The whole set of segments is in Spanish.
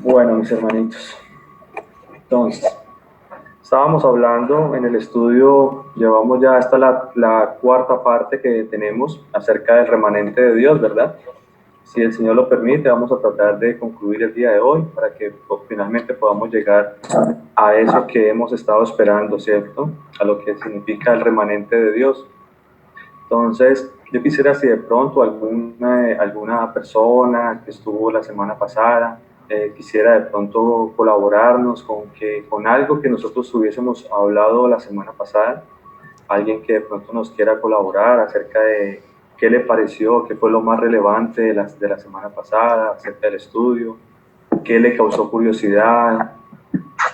Bueno, mis hermanitos, entonces, estábamos hablando en el estudio, llevamos ya hasta la cuarta parte que tenemos acerca del remanente de Dios, ¿verdad? Si el Señor lo permite, vamos a tratar de concluir el día de hoy para que pues, finalmente podamos llegar a eso que hemos estado esperando, ¿cierto? A lo que significa el remanente de Dios. Entonces, yo quisiera si de pronto alguna persona que estuvo la semana pasada quisiera de pronto colaborarnos con algo que nosotros hubiésemos hablado la semana pasada, alguien que de pronto nos quiera colaborar acerca de qué le pareció, qué fue lo más relevante de la semana pasada, acerca del estudio, qué le causó curiosidad,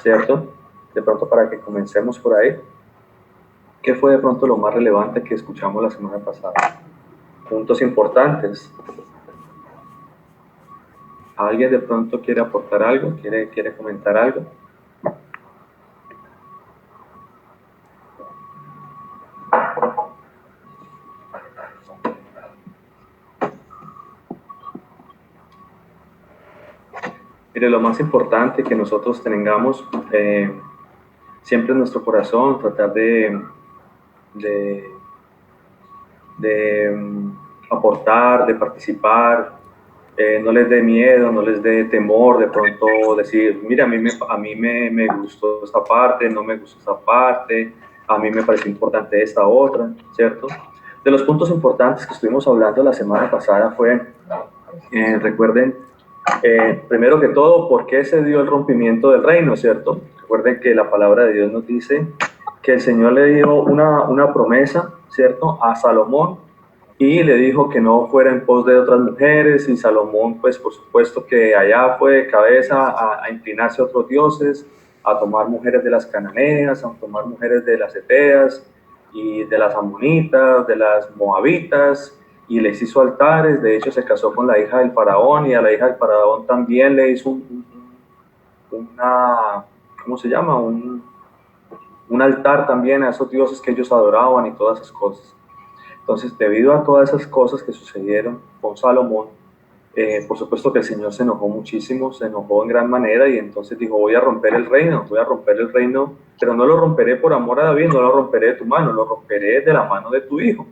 ¿cierto? De pronto para que comencemos por ahí. ¿Qué fue de pronto lo más relevante que escuchamos la semana pasada? Puntos importantes. ¿Alguien de pronto quiere aportar algo? ¿Quiere comentar algo? Mire, lo más importante que nosotros tengamos siempre en nuestro corazón, tratar de, de aportar, de participar, no les dé miedo, no les dé temor de pronto decir, mira, a mí me gustó esta parte, no me gustó esta parte, a mí me pareció importante esta otra, ¿cierto? De los puntos importantes que estuvimos hablando la semana pasada fue, recuerden, primero que todo, ¿por qué se dio el rompimiento del reino, cierto? Recuerden que la palabra de Dios nos dice que el Señor le dio una promesa, ¿cierto?, a Salomón, y le dijo que no fuera en pos de otras mujeres, y Salomón, pues por supuesto que allá fue de cabeza a inclinarse a otros dioses, a tomar mujeres de las cananeas, a tomar mujeres de las eteas, y de las amonitas, de las moabitas, y les hizo altares. De hecho se casó con la hija del faraón, y a la hija del faraón también le hizo una, ¿cómo se llama? Un altar también a esos dioses que ellos adoraban y todas esas cosas. Entonces, debido a todas esas cosas que sucedieron con Salomón, por supuesto que el Señor se enojó muchísimo, se enojó en gran manera, y entonces dijo, voy a romper el reino, pero no lo romperé por amor a David, no lo romperé de tu mano, lo romperé de la mano de tu hijo.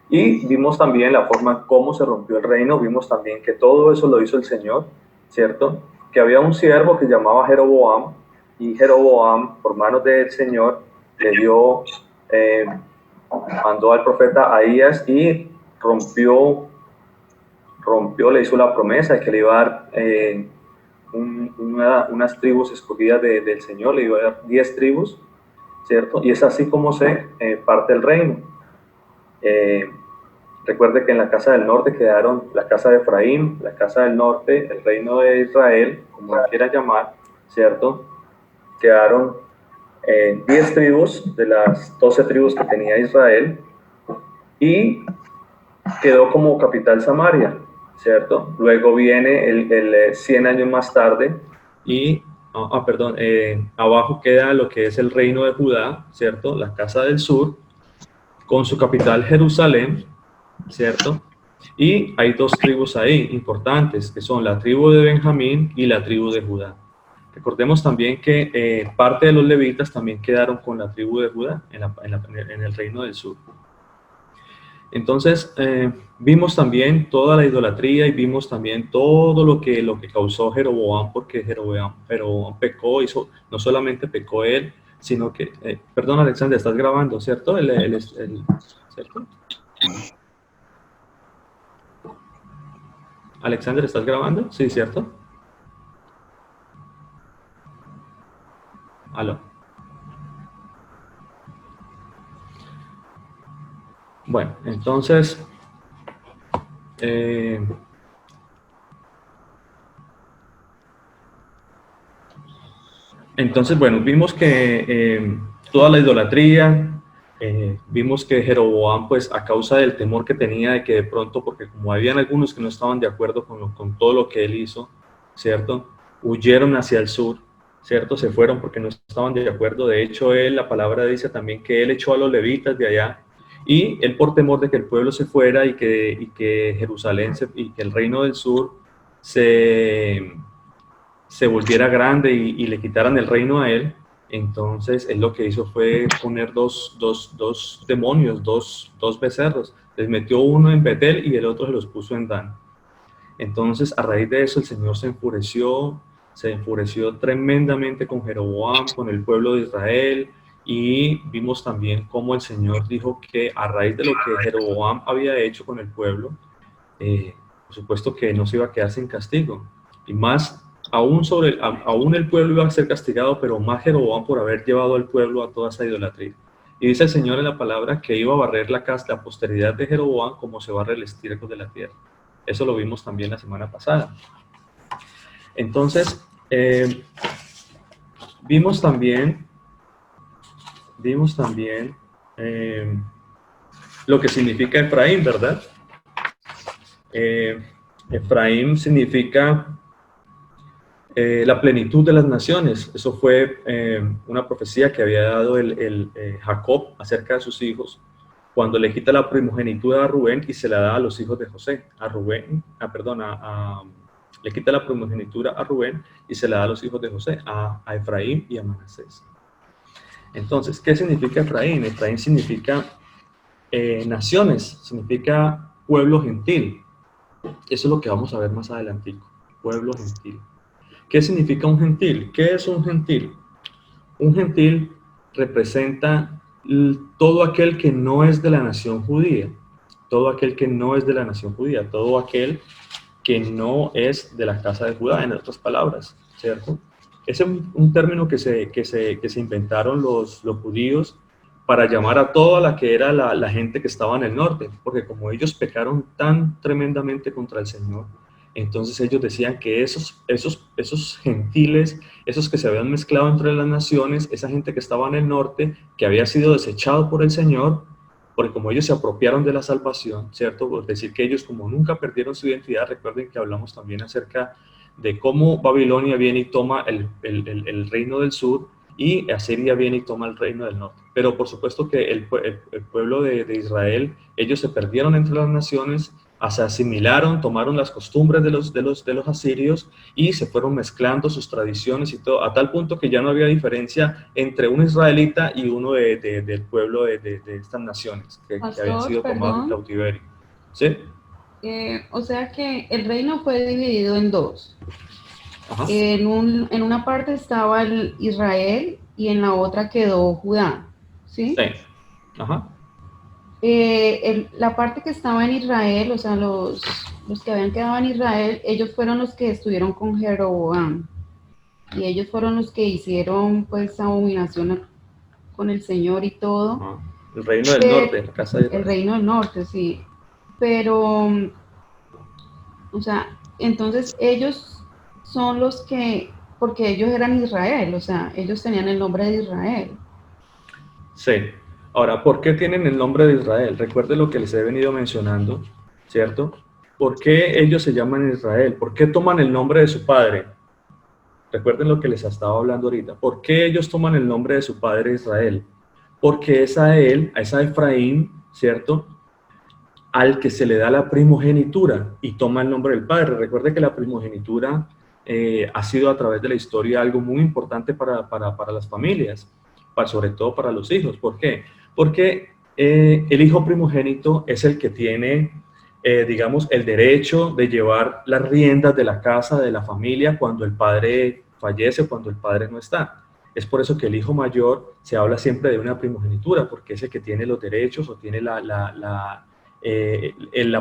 Y vimos también la forma en cómo se rompió el reino, vimos también que todo eso lo hizo el Señor, ¿cierto? Que había un siervo que llamaba Jeroboam, y Jeroboam, por manos del Señor, le dio, mandó al profeta Ahías y le hizo la promesa de que le iba a dar unas tribus escogidas del Señor, le iba a dar 10 tribus, ¿cierto? Y es así como se parte el reino. Recuerde que en la casa del norte quedaron la casa de Efraín, la casa del norte, el reino de Israel, como lo quieran llamar, ¿cierto? Quedaron 10 tribus de las 12 tribus que tenía Israel, y quedó como capital Samaria, ¿cierto? Luego viene el 100 años más tarde y, perdón, abajo queda lo que es el reino de Judá, ¿cierto? La casa del sur, con su capital Jerusalén, ¿cierto? Y hay dos tribus ahí importantes, que son la tribu de Benjamín y la tribu de Judá. Recordemos también que parte de los levitas también quedaron con la tribu de Judá en el reino del sur. Entonces, vimos también toda la idolatría y vimos también todo lo que causó Jeroboam, porque Jeroboam pecó, no solamente pecó él, sino que, perdón Alexander, estás grabando, ¿cierto? ¿Cierto? Alexander, ¿estás grabando? Sí, ¿cierto? Aló. Bueno, eh, bueno, vimos que toda la idolatría, vimos que Jeroboam, pues a causa del temor que tenía de que de pronto, porque como habían algunos que no estaban de acuerdo con todo lo que él hizo, ¿cierto? Huyeron hacia el sur, ¿cierto? Se fueron porque no estaban de acuerdo. De hecho, la palabra dice también que él echó a los levitas de allá, y él por temor de que el pueblo se fuera y que Jerusalén y que el reino del sur se se volviera grande y le quitaran el reino a él, entonces él lo que hizo fue poner dos demonios, dos becerros. Les metió uno en Betel y el otro se los puso en Dan. Entonces, a raíz de eso, el Señor se enfureció tremendamente con Jeroboam, con el pueblo de Israel, y vimos también cómo el Señor dijo que a raíz de lo que Jeroboam había hecho con el pueblo, por supuesto que no se iba a quedar sin castigo. Y más, aún el pueblo iba a ser castigado, pero más Jeroboam por haber llevado al pueblo a toda esa idolatría. Y dice el Señor en la palabra que iba a barrer la posteridad de Jeroboam como se barre el estiércol de la tierra. Eso lo vimos también la semana pasada. Entonces, vimos también lo que significa Efraín, ¿verdad? Efraín significa la plenitud de las naciones. Eso fue una profecía que había dado Jacob acerca de sus hijos, cuando le quita la primogenitura a Rubén y se la da a los hijos de José. Le quita la primogenitura a Rubén y se la da a los hijos de José, a Efraín y a Manasés. Entonces, ¿qué significa Efraín? Efraín significa naciones, significa pueblo gentil. Eso es lo que vamos a ver más adelantico, pueblo gentil. ¿Qué significa un gentil? ¿Qué es un gentil? Un gentil representa todo aquel que no es de la nación judía, todo aquel que no es de la nación judía, todo aquel que no es de la casa de Judá, en otras palabras, ¿cierto? Ese es un término que se inventaron los judíos para llamar a toda la que era la gente que estaba en el norte, porque como ellos pecaron tan tremendamente contra el Señor, entonces ellos decían que esos gentiles, esos que se habían mezclado entre las naciones, esa gente que estaba en el norte, que había sido desechado por el Señor, porque como ellos se apropiaron de la salvación, ¿cierto? Por decir que ellos como nunca perdieron su identidad, recuerden que hablamos también acerca de cómo Babilonia viene y toma el reino del sur y Asiria viene y toma el reino del norte. Pero por supuesto que el pueblo de Israel, ellos se perdieron entre las naciones, se asimilaron, tomaron las costumbres de los asirios y se fueron mezclando sus tradiciones y todo, a tal punto que ya no había diferencia entre un israelita y uno del pueblo de estas naciones que habían sido tomados en cautiverio. ¿Sí? O sea que el reino fue dividido en dos. Ajá. En una parte estaba el Israel y en la otra quedó Judá, ¿sí? Sí. Ajá. La parte que estaba en Israel, o sea, los que habían quedado en Israel, ellos fueron los que estuvieron con Jeroboam. Y ellos fueron los que hicieron, pues, abominación con el Señor y todo. Ajá. El reino del norte, la casa de Israel. El reino del norte, sí. Pero, o sea, entonces ellos son los que, porque ellos eran Israel, o sea, ellos tenían el nombre de Israel. Sí. Ahora, ¿por qué tienen el nombre de Israel? Recuerden lo que les he venido mencionando, ¿cierto? ¿Por qué ellos se llaman Israel? ¿Por qué toman el nombre de su padre? Recuerden lo que les estaba hablando ahorita. ¿Por qué ellos toman el nombre de su padre Israel? Porque es a esa Efraín, ¿cierto? Al que se le da la primogenitura y toma el nombre del padre. Recuerde que la primogenitura ha sido a través de la historia algo muy importante para las familias, sobre todo para los hijos. ¿Por qué? Porque el hijo primogénito es el que tiene, digamos, el derecho de llevar las riendas de la casa, de la familia, cuando el padre fallece, cuando el padre no está. Es por eso que el hijo mayor se habla siempre de una primogenitura, porque es el que tiene los derechos o tiene la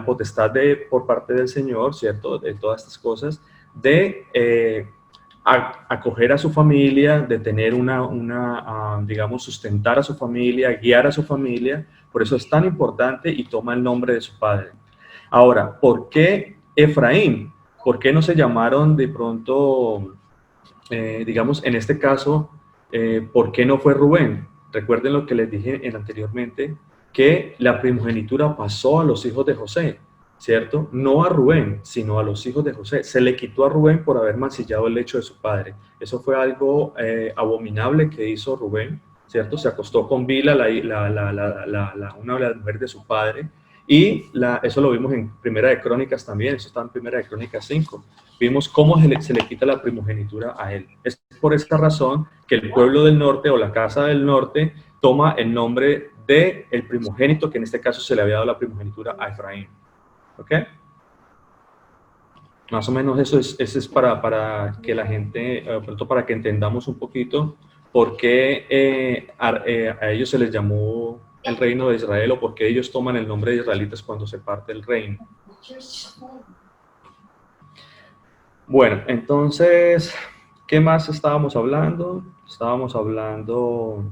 potestad por parte del Señor, ¿cierto? De todas estas cosas, de acoger a su familia, de tener digamos, sustentar a su familia, guiar a su familia. Por eso es tan importante y toma el nombre de su padre. Ahora, ¿por qué Efraín? ¿Por qué no se llamaron de pronto, digamos, en este caso, ¿por qué no fue Rubén? Recuerden lo que les dije anteriormente, que la primogenitura pasó a los hijos de José, ¿cierto? No a Rubén, sino a los hijos de José. Se le quitó a Rubén por haber mancillado el lecho de su padre. Eso fue algo abominable que hizo Rubén, ¿cierto? Se acostó con Bila, una de las mujeres de su padre, Y eso lo vimos en Primera de Crónicas también, eso está en Primera de Crónicas 5. Vimos cómo se le quita la primogenitura a él. Es por esta razón que el pueblo del norte o la casa del norte toma el nombre del primogénito, que en este caso se le había dado la primogenitura a Efraín. ¿Ok? Más o menos eso es para que la gente, pronto para que entendamos un poquito por qué a ellos se les llamó el reino de Israel o por qué ellos toman el nombre de israelitas cuando se parte el reino. Bueno, entonces, ¿qué más estábamos hablando? Estábamos hablando...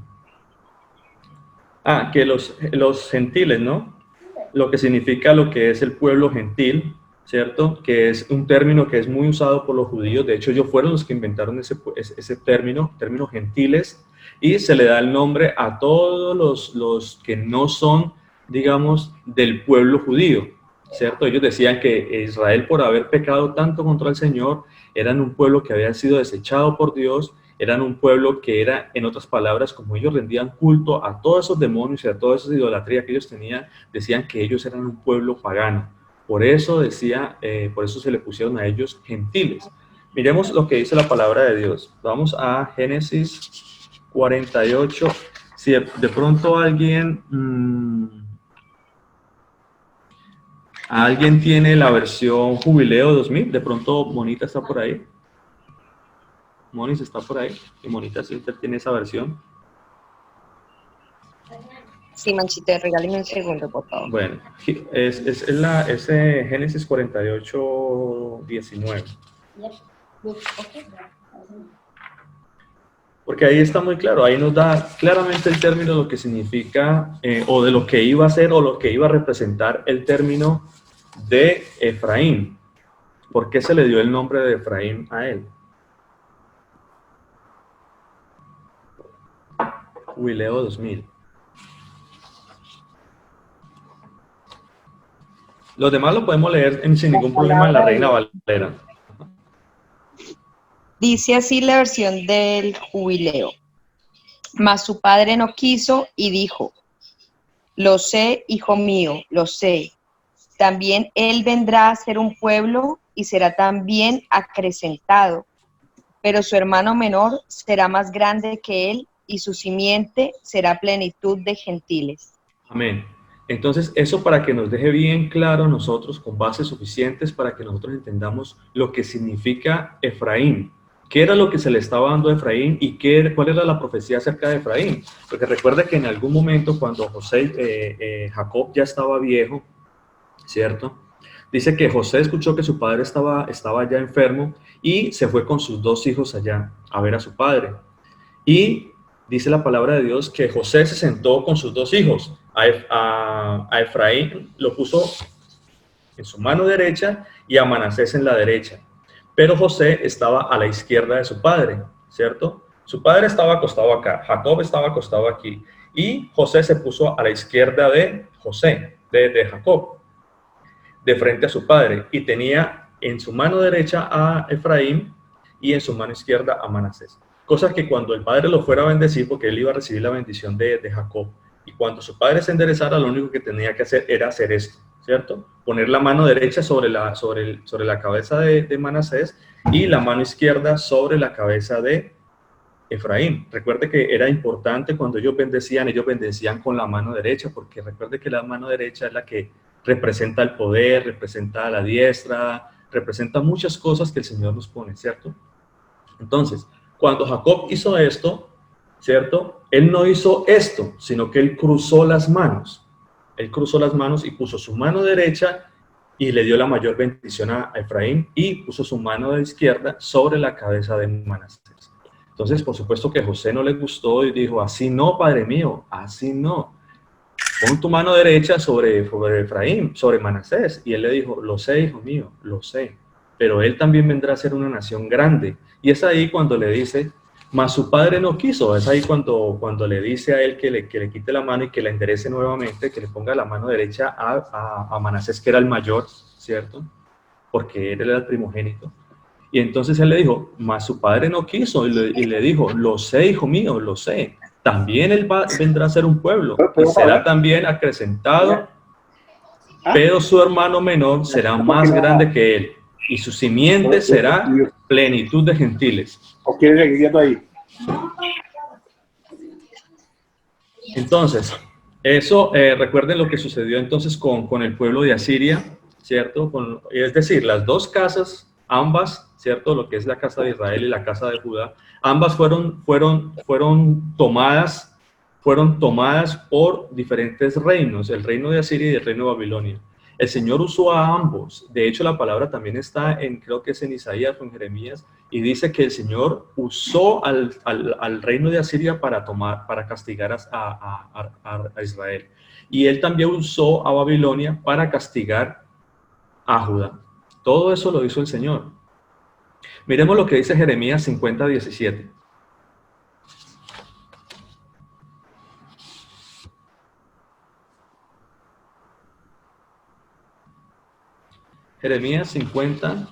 que los gentiles, ¿no? Lo que significa lo que es el pueblo gentil, ¿cierto? Que es un término que es muy usado por los judíos. De hecho, ellos fueron los que inventaron ese término gentiles, y se le da el nombre a todos los que no son, digamos, del pueblo judío, ¿cierto? Ellos decían que Israel, por haber pecado tanto contra el Señor, eran un pueblo que había sido desechado por Dios, eran un pueblo que era, en otras palabras, como ellos rendían culto a todos esos demonios y a toda esa idolatría que ellos tenían, decían que ellos eran un pueblo pagano. Por eso por eso se le pusieron a ellos gentiles. Miremos lo que dice la palabra de Dios. Vamos a Génesis 48. Si de pronto alguien tiene la versión Jubileo 2000, de pronto Monita está por ahí. Monis está por ahí, y Monita Sinter tiene esa versión. Sí, Manchita, regáleme un segundo, por favor. Bueno, es Génesis 48, 19. Porque ahí está muy claro, ahí nos da claramente el término de lo que significa, o de lo que iba a ser, o lo que iba a representar el término de Efraín. ¿Por qué se le dio el nombre de Efraín a él? Jubileo 2000. Los demás lo podemos leer sin ningún problema en la Reina Valera. Dice así la versión del Jubileo. Mas su padre no quiso y dijo: lo sé, hijo mío, lo sé. También él vendrá a ser un pueblo y será también acrecentado. Pero su hermano menor será más grande que él y su simiente será plenitud de gentiles. Amén. Entonces, eso para que nos deje bien claro a nosotros, con bases suficientes para que nosotros entendamos lo que significa Efraín. ¿Qué era lo que se le estaba dando a Efraín y cuál era la profecía acerca de Efraín? Porque recuerda que en algún momento cuando Jacob ya estaba viejo, ¿cierto? Dice que José escuchó que su padre estaba ya enfermo y se fue con sus dos hijos allá a ver a su padre. Y dice la palabra de Dios que José se sentó con sus dos hijos. A Efraín lo puso en su mano derecha y a Manasés en la derecha. Pero José estaba a la izquierda de su padre, ¿cierto? Su padre estaba acostado acá, Jacob estaba acostado aquí, y José se puso a la izquierda de de Jacob, de frente a su padre, y tenía en su mano derecha a Efraín y en su mano izquierda a Manasés. Cosas que cuando el padre lo fuera a bendecir, porque él iba a recibir la bendición de Jacob, y cuando su padre se enderezara, lo único que tenía que hacer era hacer esto, ¿cierto? Poner la mano derecha sobre la cabeza de Manasés y la mano izquierda sobre la cabeza de Efraín. Recuerde que era importante cuando ellos bendecían con la mano derecha, porque recuerde que la mano derecha es la que representa el poder, representa la diestra, representa muchas cosas que el Señor nos pone, ¿cierto? Entonces, cuando Jacob hizo esto, ¿cierto? Él no hizo esto, sino que él cruzó las manos. Él cruzó las manos y puso su mano derecha y le dio la mayor bendición a Efraín y puso su mano de izquierda sobre la cabeza de Manasés. Entonces, por supuesto que José no le gustó y dijo: así no, padre mío, así no. Pon tu mano derecha sobre Efraín, sobre Manasés. Y él le dijo: lo sé, hijo mío, lo sé. Pero él también vendrá a ser una nación grande. Y es ahí cuando le dice: mas su padre no quiso. Es ahí cuando le dice a él que le quite la mano y que la enderece nuevamente, que le ponga la mano derecha a Manasés, que era el mayor, ¿cierto? Porque él era el primogénito. Y entonces él le dijo: mas su padre no quiso. Y le dijo: lo sé, hijo mío, lo sé. También él vendrá a ser un pueblo y será también acrecentado pero su hermano menor será más grande que él, y su simiente será plenitud de gentiles. ¿O quieres seguir viendo ahí? Entonces, eso, recuerden lo que sucedió entonces con el pueblo de Asiria, ¿cierto? Es decir, las dos casas, ambas, ¿cierto? Lo que es la casa de Israel y la casa de Judá, ambas fueron tomadas por diferentes reinos, el reino de Asiria y el reino de Babilonia. El Señor usó a ambos. De hecho, la palabra también está creo que es en Isaías o en Jeremías, y dice que el Señor usó al reino de Asiria para castigar a Israel. Y él también usó a Babilonia para castigar a Judá. Todo eso lo hizo el Señor. Miremos lo que dice Jeremías 50:17. Jeremías 50,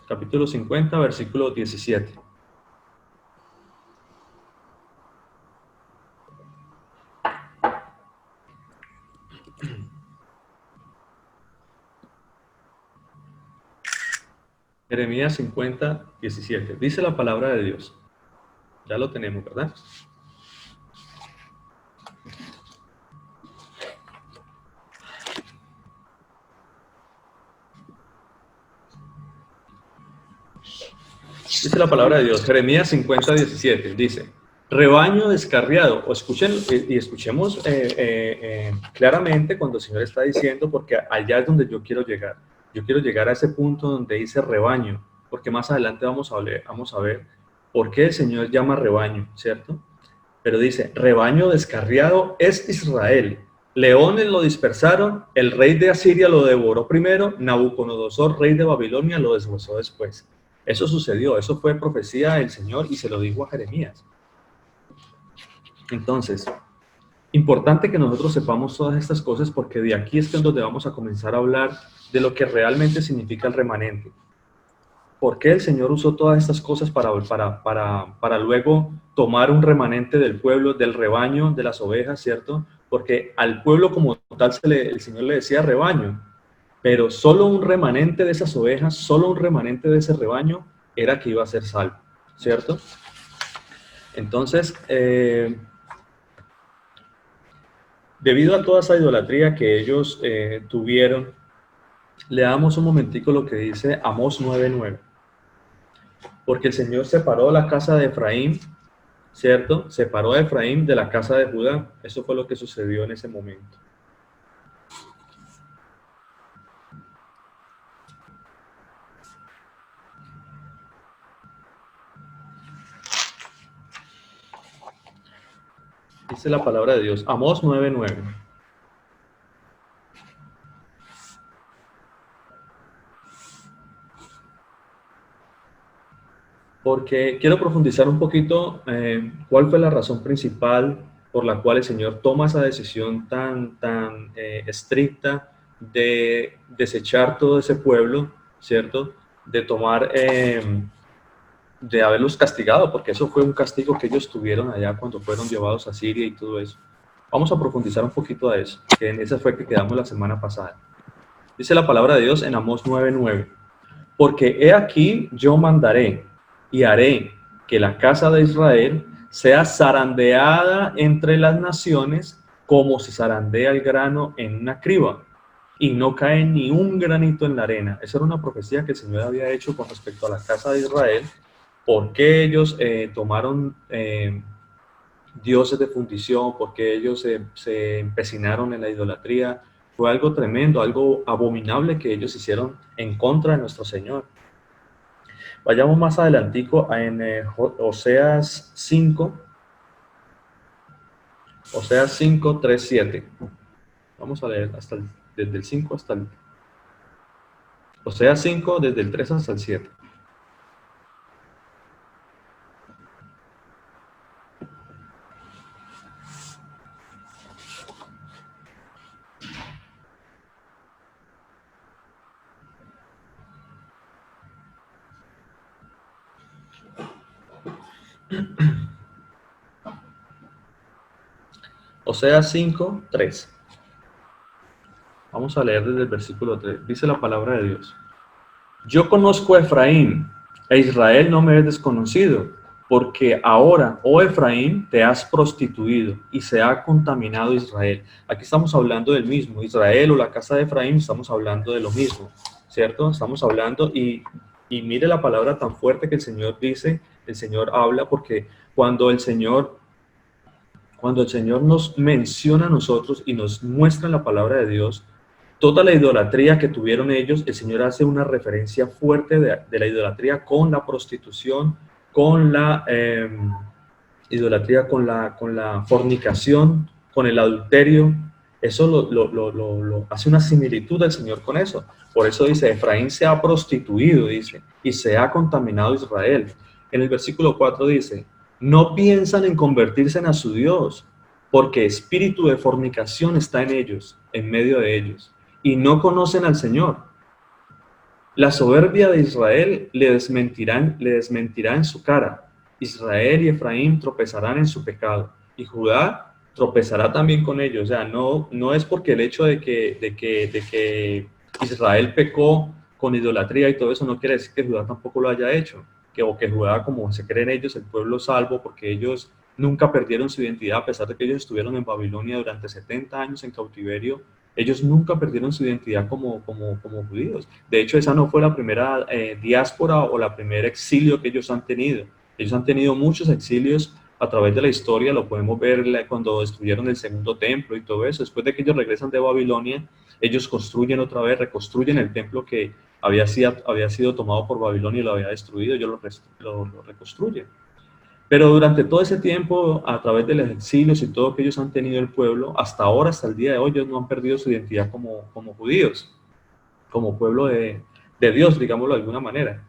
capítulo 50, versículo 17. Jeremías 50:17. Dice la palabra de Dios. Ya lo tenemos, ¿verdad? Dice la palabra de Dios, Jeremías 50:17, dice, rebaño descarriado, o escuchen y escuchemos claramente cuando el Señor está diciendo, porque allá es donde yo quiero llegar. Yo quiero llegar a ese punto donde dice rebaño, porque más adelante vamos a ver por qué el Señor llama rebaño, ¿cierto? Pero dice, rebaño descarriado es Israel. Leones lo dispersaron, el rey de Asiria lo devoró primero, Nabucodonosor, rey de Babilonia, lo deshuesó después. Eso sucedió, eso fue profecía del Señor y se lo dijo a Jeremías. Entonces, importante que nosotros sepamos todas estas cosas porque de aquí es donde vamos a comenzar a hablar de lo que realmente significa el remanente. ¿Por qué el Señor usó todas estas cosas para luego tomar un remanente del pueblo, del rebaño, de las ovejas, ¿cierto? Porque al pueblo como tal el Señor le decía rebaño, pero solo un remanente de esas ovejas, solo un remanente de ese rebaño era que iba a ser salvo, ¿cierto? Entonces, debido a toda esa idolatría que ellos tuvieron, leamos un momentico lo que dice Amós 9:9. Porque el Señor separó la casa de Efraín, ¿cierto? Separó a Efraín de la casa de Judá. Eso fue lo que sucedió en ese momento. Dice la palabra de Dios, Amós 9:9. Porque quiero profundizar un poquito cuál fue la razón principal por la cual el Señor toma esa decisión tan estricta de desechar todo ese pueblo, ¿cierto? De tomar, de haberlos castigado, porque eso fue un castigo que ellos tuvieron allá cuando fueron llevados a Siria y todo eso. Vamos a profundizar un poquito a eso, que en esa fue que quedamos la semana pasada. Dice la palabra de Dios en Amós 9:9. Porque he aquí yo mandaré y haré que la casa de Israel sea zarandeada entre las naciones como se zarandea el grano en una criba, y no cae ni un granito en la arena. Esa era una profecía que el Señor había hecho con respecto a la casa de Israel, porque ellos tomaron dioses de fundición, porque ellos se empecinaron en la idolatría. Fue algo tremendo, algo abominable que ellos hicieron en contra de nuestro Señor. Vayamos más adelantico en Oseas 5, Oseas 5, 3, 7. Vamos a leer desde el 5 hasta el... Oseas 5, desde el 3 hasta el 7. Oseas 5, 3. Vamos a leer desde el versículo 3. Dice la palabra de Dios. Yo conozco a Efraín, e Israel no me es desconocido, porque ahora, oh Efraín, te has prostituido y se ha contaminado Israel. Aquí estamos hablando del mismo, Israel o la casa de Efraín, estamos hablando de lo mismo, ¿cierto? Estamos hablando y mire la palabra tan fuerte que el Señor dice, el Señor habla, porque cuando el Señor nos menciona a nosotros y nos muestra en la palabra de Dios, toda la idolatría que tuvieron ellos, el Señor hace una referencia fuerte de la idolatría con la prostitución, con la idolatría, con la fornicación, con el adulterio. Eso lo hace una similitud del Señor con eso. Por eso dice, Efraín se ha prostituido, dice, y se ha contaminado Israel. En el versículo 4 dice, no piensan en convertirse en a su Dios, porque espíritu de fornicación está en ellos, en medio de ellos, y no conocen al Señor. La soberbia de Israel le desmentirá en su cara. Israel y Efraín tropezarán en su pecado, y Judá tropezará también con ellos. O sea, no es porque el hecho de que Israel pecó con idolatría y todo eso, no quiere decir que Judá tampoco lo haya hecho, o que Judá, como se creen ellos, el pueblo salvo, porque ellos nunca perdieron su identidad, a pesar de que ellos estuvieron en Babilonia durante 70 años en cautiverio. Ellos nunca perdieron su identidad como judíos. De hecho, esa no fue la primera diáspora o la primer exilio que ellos han tenido. Ellos han tenido muchos exilios a través de la historia, lo podemos ver cuando destruyeron el segundo templo y todo eso. Después de que ellos regresan de Babilonia, ellos construyen otra vez, reconstruyen el templo que había sido tomado por Babilonia y lo había destruido, ellos lo reconstruyen. Pero durante todo ese tiempo, a través de los exilios y todo que ellos han tenido el pueblo, hasta ahora, hasta el día de hoy, ellos no han perdido su identidad como judíos, como pueblo de Dios, digámoslo de alguna manera.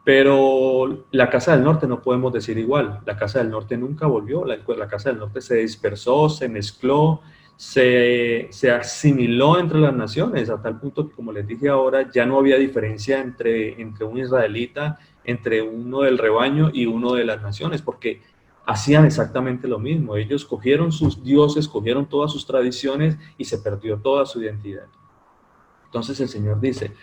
Pero la Casa del Norte no podemos decir igual. La Casa del Norte nunca volvió. La Casa del Norte se dispersó, se mezcló, se asimiló entre las naciones, a tal punto que, como les dije ahora, ya no había diferencia entre un israelita, entre uno del rebaño y uno de las naciones, porque hacían exactamente lo mismo. Ellos cogieron sus dioses, cogieron todas sus tradiciones y se perdió toda su identidad. Entonces el Señor dice,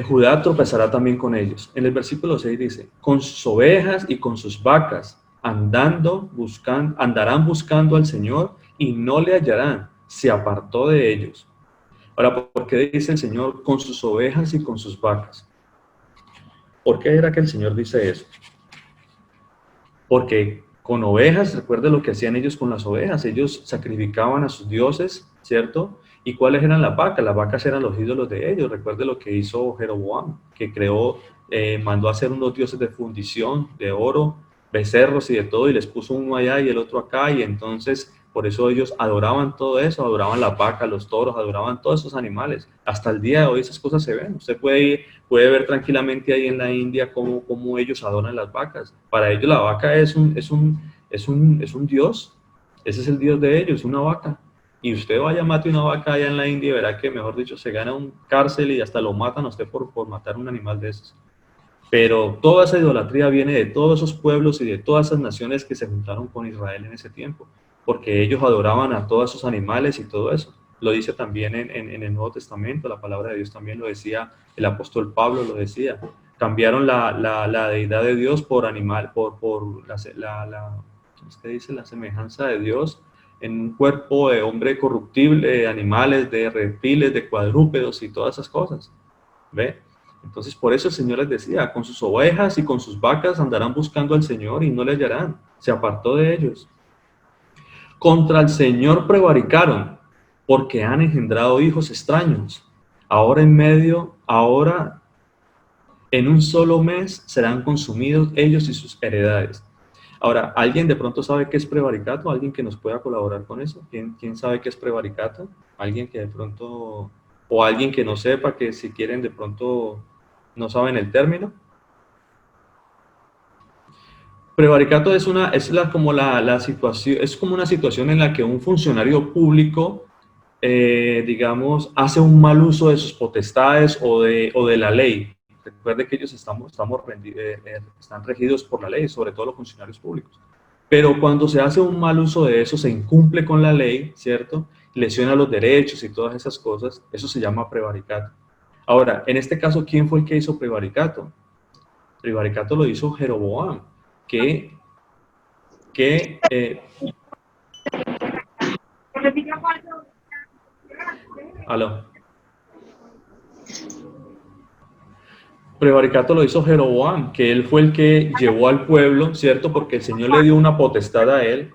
Judá tropezará también con ellos. En el versículo 6 dice, con sus ovejas y con sus vacas, andarán buscando al Señor y no le hallarán, se apartó de ellos. Ahora, ¿por qué dice el Señor con sus ovejas y con sus vacas? ¿Por qué era que el Señor dice eso? Porque con ovejas, recuerde lo que hacían ellos con las ovejas, ellos sacrificaban a sus dioses, ¿cierto? ¿Y cuáles eran las vacas? Las vacas eran los ídolos de ellos. Recuerde lo que hizo Jeroboam, que mandó a hacer unos dioses de fundición, de oro, becerros y de todo, y les puso uno allá y el otro acá, y entonces por eso ellos adoraban todo eso, adoraban las vacas, los toros, adoraban todos esos animales. Hasta el día de hoy esas cosas se ven. Usted puede ver tranquilamente ahí en la India cómo ellos adoran las vacas. Para ellos la vaca es un dios. Ese es el dios de ellos, una vaca. Y usted vaya, mate una vaca allá en la India y verá que, mejor dicho, se gana un cárcel y hasta lo matan a usted por matar un animal de esos. Pero toda esa idolatría viene de todos esos pueblos y de todas esas naciones que se juntaron con Israel en ese tiempo, porque ellos adoraban a todos esos animales y todo eso. Lo dice también en el Nuevo Testamento, la palabra de Dios también lo decía, el apóstol Pablo lo decía. Cambiaron la deidad de Dios por animal, ¿qué dice? La semejanza de Dios en un cuerpo de hombre corruptible, de animales, de reptiles, de cuadrúpedos y todas esas cosas. ¿Ve? Entonces, por eso el Señor les decía, con sus ovejas y con sus vacas andarán buscando al Señor y no le hallarán. Se apartó de ellos. Contra el Señor prevaricaron, porque han engendrado hijos extraños. Ahora en un solo mes serán consumidos ellos y sus heredades. Ahora, ¿alguien de pronto sabe qué es prevaricato? ¿Alguien que nos pueda colaborar con eso? ¿Quién sabe qué es prevaricato? ¿Alguien que de pronto, o alguien que no sepa, que si quieren de pronto no saben el término? Prevaricato es como una situación en la que un funcionario público, digamos, hace un mal uso de sus potestades o de la ley. Recuerde que ellos están regidos por la ley, sobre todo los funcionarios públicos. Pero cuando se hace un mal uso de eso, se incumple con la ley, ¿cierto? lesiona los derechos y todas esas cosas, eso se llama prevaricato. Ahora, en este caso, ¿quién fue el que hizo prevaricato? Prevaricato lo hizo Jeroboam, aló. Prevaricato lo hizo Jeroboam, que él fue el que llevó al pueblo, ¿cierto? Porque el Señor le dio una potestad a él.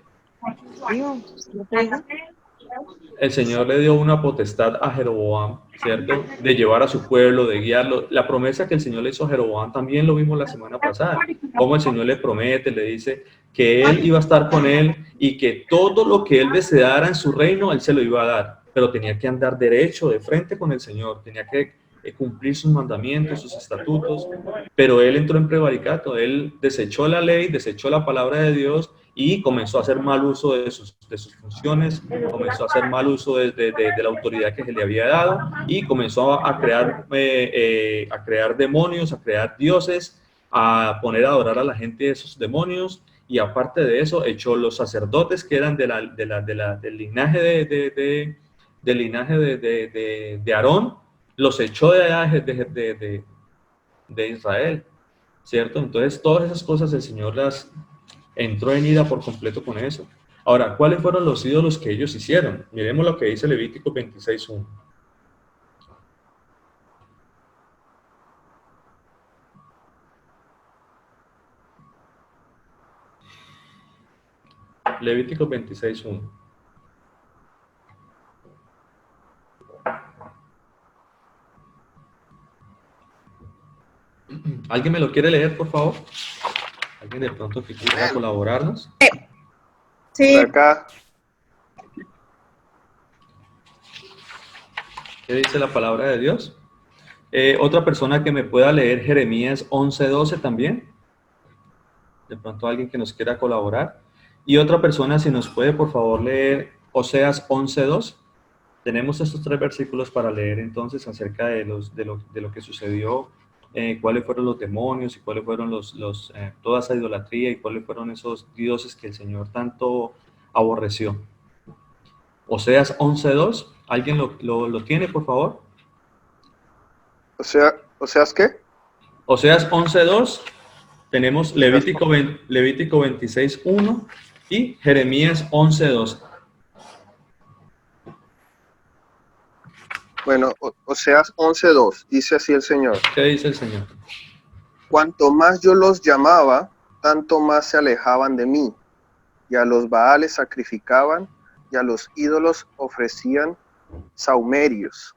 El Señor le dio una potestad a Jeroboam, ¿cierto? De llevar a su pueblo, de guiarlo. La promesa que el Señor le hizo a Jeroboam también lo vimos la semana pasada. Como el Señor le promete, le dice que él iba a estar con él y que todo lo que él deseara en su reino, él se lo iba a dar. Pero tenía que andar derecho, de frente con el Señor. Tenía que cumplir sus mandamientos, sus estatutos. Pero él entró en prevaricato. Él desechó la ley, desechó la palabra de Dios y comenzó a hacer mal uso de sus funciones, comenzó a hacer mal uso de la autoridad que se le había dado y comenzó a crear demonios, a crear dioses, a poner a adorar a la gente de esos demonios, y aparte de eso echó los sacerdotes que eran del linaje de Aarón, los echó de Israel, ¿cierto? Entonces todas esas cosas el Señor las entró en ira por completo con eso. Ahora, ¿cuáles fueron los ídolos que ellos hicieron? Miremos lo que dice Levítico 26:1. Levítico 26:1. ¿Alguien me lo quiere leer, por favor? ¿Alguien de pronto que quiera colaborarnos? Sí. Acá. ¿Qué dice la palabra de Dios? Otra persona que me pueda leer Jeremías 11:12 también. De pronto alguien que nos quiera colaborar. Y otra persona, si nos puede, por favor, leer Oseas 11:2. Tenemos estos 3 versículos para leer entonces acerca de lo que sucedió, cuáles fueron los demonios y cuáles fueron toda esa idolatría y cuáles fueron esos dioses que el Señor tanto aborreció. Oseas 11:2, ¿alguien lo tiene, por favor? ¿Oseas qué? Oseas 11:2, tenemos Levítico 26:1 y Jeremías 11:2. Bueno, Oseas 11:2, dice así el Señor. ¿Qué dice el Señor? Cuanto más yo los llamaba, tanto más se alejaban de mí, y a los Baales sacrificaban, y a los ídolos ofrecían saumerios.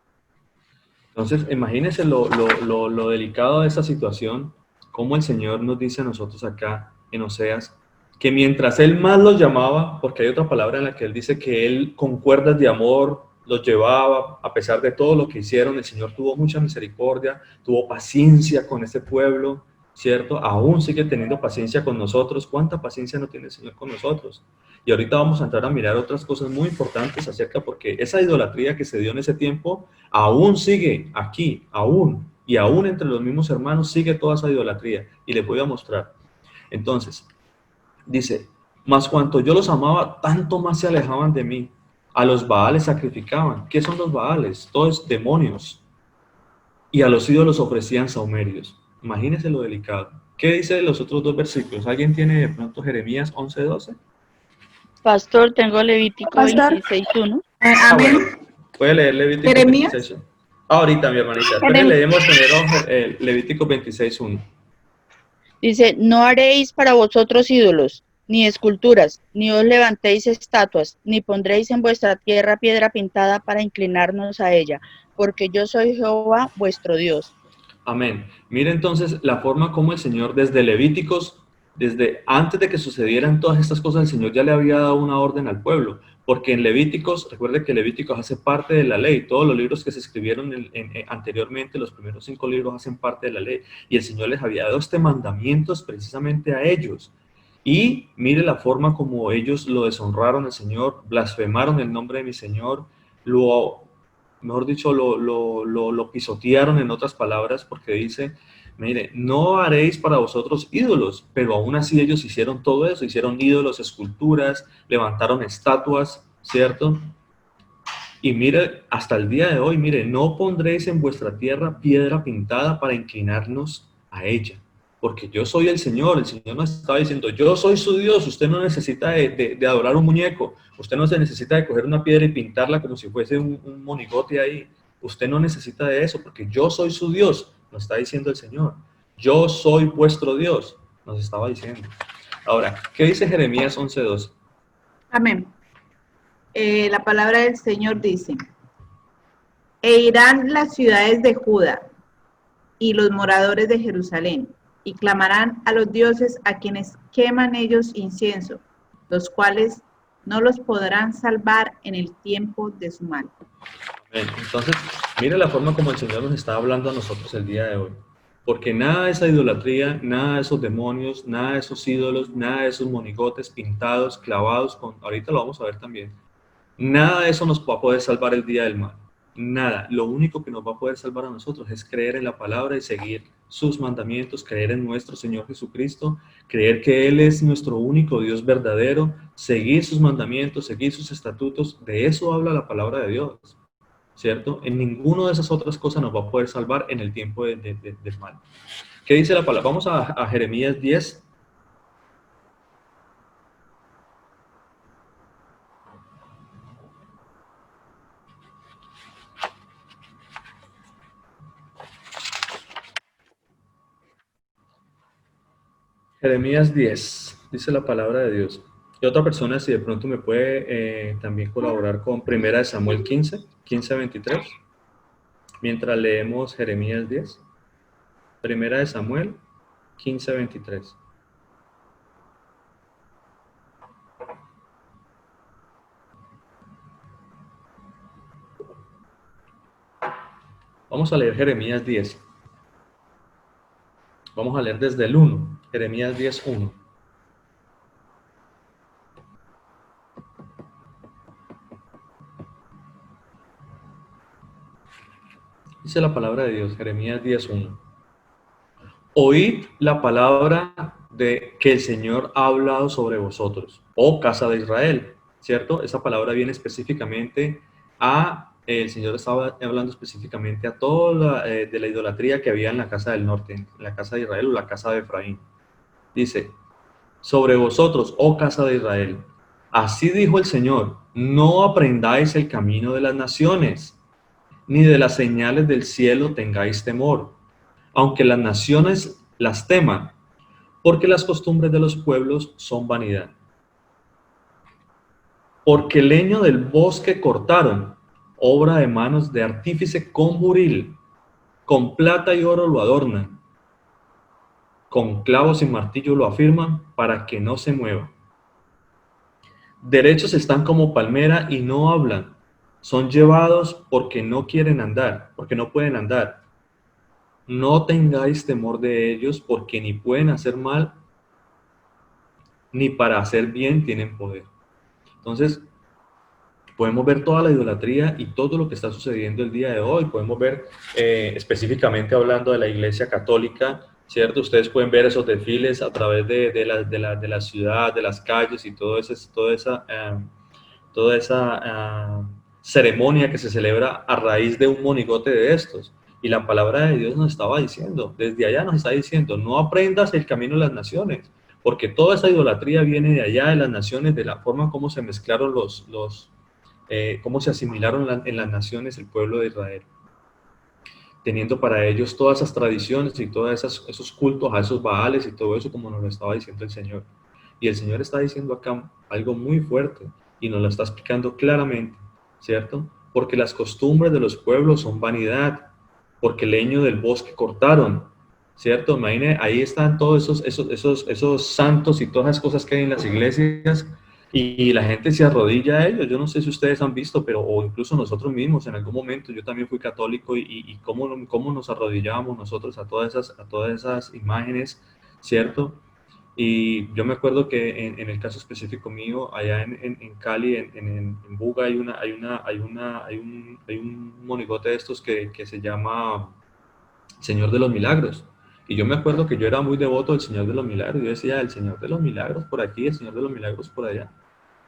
Entonces, imagínense lo delicado de esta situación, como el Señor nos dice a nosotros acá en Oseas, que mientras Él más los llamaba, porque hay otra palabra en la que Él dice que Él con cuerdas de amor los llevaba, a pesar de todo lo que hicieron, el Señor tuvo mucha misericordia, tuvo paciencia con este pueblo, ¿cierto? Aún sigue teniendo paciencia con nosotros. ¿Cuánta paciencia no tiene el Señor con nosotros? Y ahorita vamos a entrar a mirar otras cosas muy importantes acerca, porque esa idolatría que se dio en ese tiempo aún sigue aquí, aún entre los mismos hermanos sigue toda esa idolatría, y les voy a mostrar. Entonces, dice, mas cuanto yo los amaba, tanto más se alejaban de mí. A los Baales sacrificaban. ¿Qué son los Baales? Todos demonios. Y a los ídolos ofrecían saumerios. Imagínense lo delicado. ¿Qué dice los otros 2 versículos? ¿Alguien tiene de pronto Jeremías 11:12? Pastor, tengo Levítico 26:1. Bueno, puede leer Levítico 26:1. Ahorita, mi hermanita. Entonces leemos primero Levítico 26:1. Dice, no haréis para vosotros ídolos, ni esculturas, ni os levantéis estatuas, ni pondréis en vuestra tierra piedra pintada para inclinarnos a ella, porque yo soy Jehová vuestro Dios. Amén. Mira entonces la forma como el Señor desde Levíticos, desde antes de que sucedieran todas estas cosas, el Señor ya le había dado una orden al pueblo, porque en Levíticos, recuerde que Levíticos hace parte de la ley, todos los libros que se escribieron anteriormente, los primeros 5 libros hacen parte de la ley, y el Señor les había dado mandamientos precisamente a ellos. Y mire la forma como ellos lo deshonraron al Señor, blasfemaron el nombre de mi Señor, mejor dicho, lo pisotearon, en otras palabras, porque dice, mire, no haréis para vosotros ídolos, pero aún así ellos hicieron todo eso, hicieron ídolos, esculturas, levantaron estatuas, ¿cierto? Y mire, hasta el día de hoy, mire, no pondréis en vuestra tierra piedra pintada para inclinarnos a ella, porque yo soy el Señor nos estaba diciendo, yo soy su Dios, usted no necesita de adorar un muñeco, usted no se necesita de coger una piedra y pintarla como si fuese un monigote ahí, usted no necesita de eso, porque yo soy su Dios, nos está diciendo el Señor, yo soy vuestro Dios, nos estaba diciendo. Ahora, ¿qué dice Jeremías 11:2? Amén. La palabra del Señor dice, e irán las ciudades de Judá y los moradores de Jerusalén, y clamarán a los dioses a quienes queman ellos incienso, los cuales no los podrán salvar en el tiempo de su mal. Entonces, mire la forma como el Señor nos está hablando a nosotros el día de hoy. Porque nada de esa idolatría, nada de esos demonios, nada de esos ídolos, nada de esos monigotes pintados, clavados, ahorita lo vamos a ver también. Nada de eso nos va a poder salvar el día del mal. Nada. Lo único que nos va a poder salvar a nosotros es creer en la palabra y seguir sus mandamientos, creer en nuestro Señor Jesucristo, creer que Él es nuestro único Dios verdadero, seguir sus mandamientos, seguir sus estatutos. De eso habla la palabra de Dios, ¿cierto? En ninguna de esas otras cosas nos va a poder salvar en el tiempo del mal. ¿Qué dice la palabra? Vamos a Jeremías 10. Jeremías 10, dice la palabra de Dios. Y otra persona, si de pronto me puede también colaborar con 1 Samuel 15:23, mientras leemos Jeremías 10. 1 Samuel 15:23. Vamos a leer Jeremías 10. Vamos a leer desde el 1, Jeremías 10:1. Dice la palabra de Dios, Jeremías 10:1. Oíd la palabra de que el Señor ha hablado sobre vosotros, oh casa de Israel, ¿cierto? Esa palabra viene específicamente el Señor estaba hablando específicamente a toda de la idolatría que había en la casa del norte, en la casa de Israel o la casa de Efraín. Dice, sobre vosotros, oh casa de Israel, así dijo el Señor, no aprendáis el camino de las naciones, ni de las señales del cielo tengáis temor, aunque las naciones las teman, porque las costumbres de los pueblos son vanidad. Porque el leño del bosque cortaron, obra de manos de artífice con buril, con plata y oro lo adornan, con clavos y martillo lo afirman para que no se mueva. Derechos están como palmera y no hablan, son llevados porque no quieren andar, porque no pueden andar. No tengáis temor de ellos, porque ni pueden hacer mal, ni para hacer bien tienen poder. Entonces, podemos ver toda la idolatría y todo lo que está sucediendo el día de hoy. Podemos ver específicamente hablando de la Iglesia Católica, ¿cierto? Ustedes pueden ver esos desfiles a través de la ciudad, de las calles y toda esa ceremonia que se celebra a raíz de un monigote de estos. Y la palabra de Dios nos estaba diciendo, desde allá nos está diciendo, no aprendas el camino de las naciones, porque toda esa idolatría viene de allá, de las naciones, de la forma como se mezclaron cómo se asimilaron en las naciones el pueblo de Israel, teniendo para ellos todas esas tradiciones y todos esos cultos a esos baales y todo eso, como nos lo estaba diciendo el Señor. Y el Señor está diciendo acá algo muy fuerte y nos lo está explicando claramente, ¿cierto? Porque las costumbres de los pueblos son vanidad, porque el leño del bosque cortaron, ¿cierto? Imagine, ahí están todos esos santos y todas las cosas que hay en las iglesias y la gente se arrodilla a ellos. Yo no sé si ustedes han visto, pero o incluso nosotros mismos en algún momento, yo también fui católico y cómo nos arrodillábamos nosotros a todas esas imágenes, ¿cierto? Y yo me acuerdo que en el caso específico mío, allá en Cali, en Buga, hay un monigote de estos que se llama Señor de los Milagros. Y yo me acuerdo que yo era muy devoto del Señor de los Milagros. Yo decía, el Señor de los Milagros por aquí, el Señor de los Milagros por allá.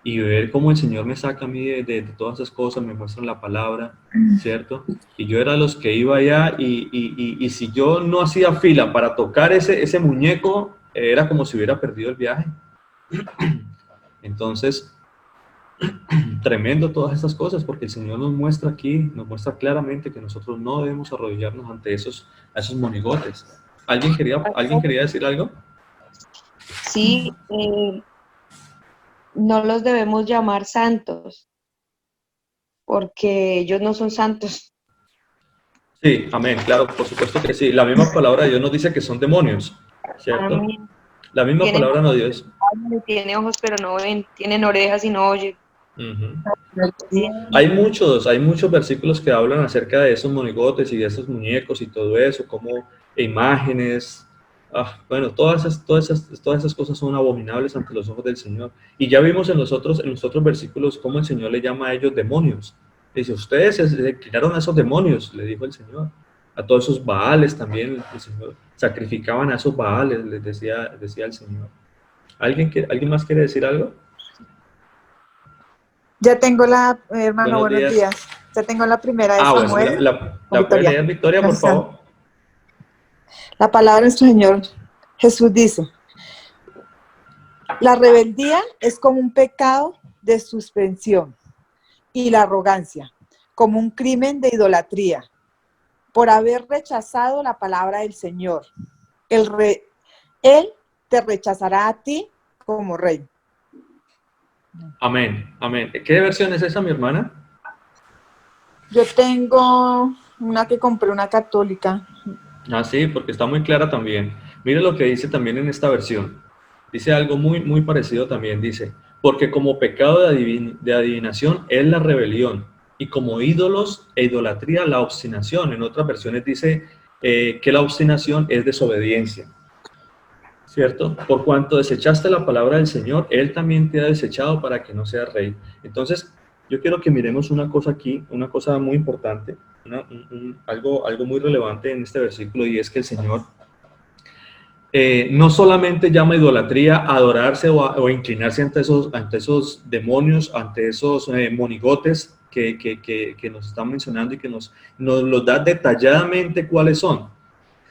y ver cómo el Señor me saca a mí de todas esas cosas, me muestra la palabra, ¿cierto? Y yo era de los que iba allá y si yo no hacía fila para tocar ese muñeco, era como si hubiera perdido el viaje. Entonces, tremendo todas estas cosas, porque el Señor nos muestra aquí, nos muestra claramente que nosotros no debemos arrodillarnos ante esos monigotes. ¿Alguien quería decir algo? Sí, no los debemos llamar santos, porque ellos no son santos. Sí, amén, claro, por supuesto que sí. La misma palabra de Dios nos dice que son demonios, ¿cierto? Amén. La misma Tienen palabra nos dice. Tienen ojos pero no ven, tienen orejas y no oyen. Ujú. Hay muchos versículos que hablan acerca de esos monigotes y de esos muñecos y todo eso, como imágenes. Bueno, todas esas cosas son abominables ante los ojos del Señor. Y ya vimos en los otros versículos cómo el Señor le llama a ellos demonios. Dice, ustedes se inclinaron a esos demonios, le dijo el Señor. A todos esos baales también el Señor. Sacrificaban a esos baales, les decía el Señor. ¿Alguien más quiere decir algo? Ya tengo hermano, Buenos buenos días. días. Ya tengo la primera de Bueno, Samuel. la puede Victoria. leer, Victoria, por Gracias. favor. La palabra de nuestro Señor Jesús dice: la rebeldía es como un pecado de suspensión y la arrogancia como un crimen de idolatría por haber rechazado la palabra del Señor. Él te rechazará a ti como rey. Amén, amén. ¿Qué versión es esa, mi hermana? Yo tengo una que compré, una católica. Sí, porque está muy clara también. Mire lo que dice también en esta versión. Dice algo muy, muy parecido también. Dice, porque como pecado de adivinación es la rebelión, y como ídolos e idolatría la obstinación. En otras versiones dice que la obstinación es desobediencia. ¿Cierto? Por cuanto desechaste la palabra del Señor, Él también te ha desechado para que no seas rey. Entonces, yo quiero que miremos una cosa aquí, una cosa muy importante, algo muy relevante en este versículo, y es que el Señor no solamente llama idolatría a adorarse o a inclinarse ante esos demonios, ante esos monigotes que nos están mencionando y que nos los da detalladamente cuáles son,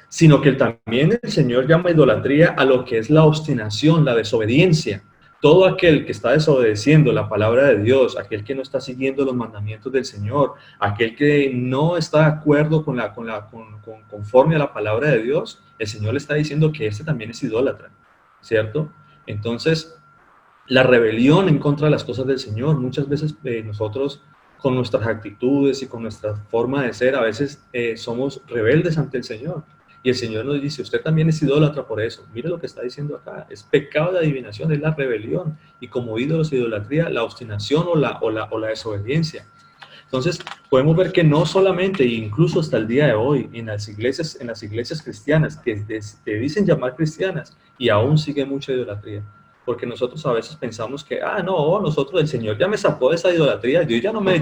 sino que también el Señor llama idolatría a lo que es la obstinación, la desobediencia. Todo aquel que está desobedeciendo la palabra de Dios, aquel que no está siguiendo los mandamientos del Señor, aquel que no está de acuerdo conforme a la palabra de Dios, el Señor le está diciendo que este también es idólatra, ¿cierto? Entonces, la rebelión en contra de las cosas del Señor, muchas veces nosotros con nuestras actitudes y con nuestra forma de ser, a veces somos rebeldes ante el Señor. Y el Señor nos dice, usted también es idólatra por eso. Mire lo que está diciendo acá, es pecado de adivinación, es la rebelión. Y como ídolos e idolatría, la obstinación o la desobediencia. Entonces, podemos ver que no solamente, incluso hasta el día de hoy, en las iglesias cristianas, que te dicen llamar cristianas, y aún sigue mucha idolatría. Porque nosotros a veces pensamos que, el Señor ya me sacó de esa idolatría, yo ya no me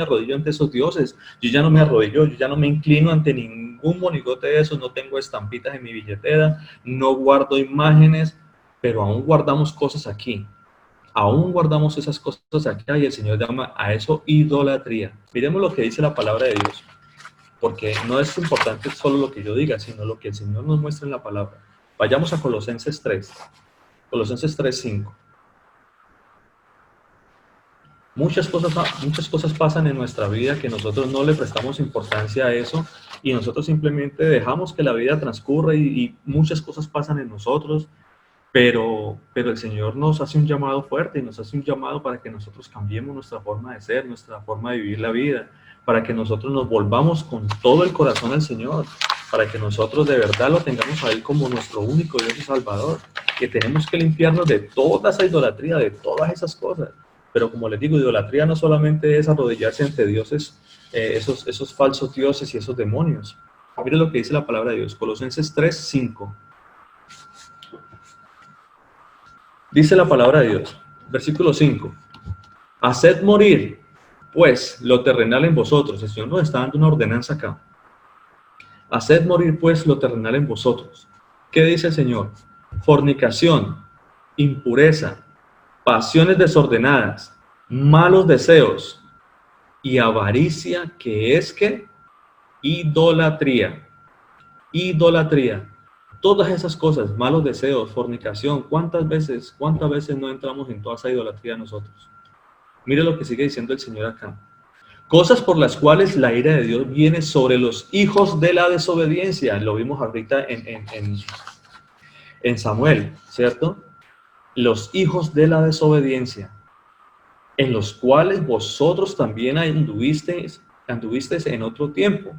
arrodillo ante esos dioses, yo ya no me inclino ante ningún monigote de esos, no tengo estampitas en mi billetera, no guardo imágenes, pero aún guardamos cosas aquí. Aún guardamos esas cosas acá y el Señor llama a eso idolatría. Miremos lo que dice la palabra de Dios, porque no es importante solo lo que yo diga, sino lo que el Señor nos muestra en la palabra. Vayamos a Colosenses 3, Colosenses 3:5. Muchas cosas pasan en nuestra vida que nosotros no le prestamos importancia a eso y nosotros simplemente dejamos que la vida transcurra y muchas cosas pasan en nosotros. Pero el Señor nos hace un llamado fuerte y nos hace un llamado para que nosotros cambiemos nuestra forma de ser, nuestra forma de vivir la vida, para que nosotros nos volvamos con todo el corazón al Señor, para que nosotros de verdad lo tengamos a Él como nuestro único Dios y Salvador, que tenemos que limpiarnos de toda esa idolatría, de todas esas cosas. Pero como les digo, idolatría no solamente es arrodillarse ante dioses, esos falsos dioses y esos demonios. Mire lo que dice la palabra de Dios, Colosenses 3:5. Dice la palabra de Dios, versículo 5, haced morir, pues, lo terrenal en vosotros. El Señor nos está dando una ordenanza acá. Haced morir, pues, lo terrenal en vosotros. ¿Qué dice el Señor? Fornicación, impureza, pasiones desordenadas, malos deseos y avaricia, que es que idolatría. Idolatría. Todas esas cosas, malos deseos, fornicación, ¿cuántas veces no entramos en toda esa idolatría nosotros? Mire lo que sigue diciendo el Señor acá. Cosas por las cuales la ira de Dios viene sobre los hijos de la desobediencia. Lo vimos ahorita en Samuel, ¿cierto? Los hijos de la desobediencia, en los cuales vosotros también anduvisteis en otro tiempo,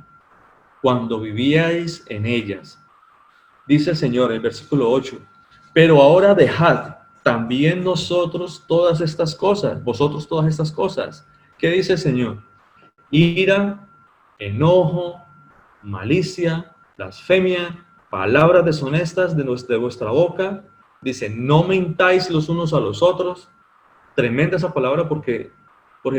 cuando vivíais en ellas. Dice el Señor, el versículo 8, pero ahora dejad también vosotros todas estas cosas. ¿Qué dice el Señor? Ira, enojo, malicia, blasfemia, palabras deshonestas de vuestra boca. Dice, no mentáis los unos a los otros. Tremenda esa palabra porque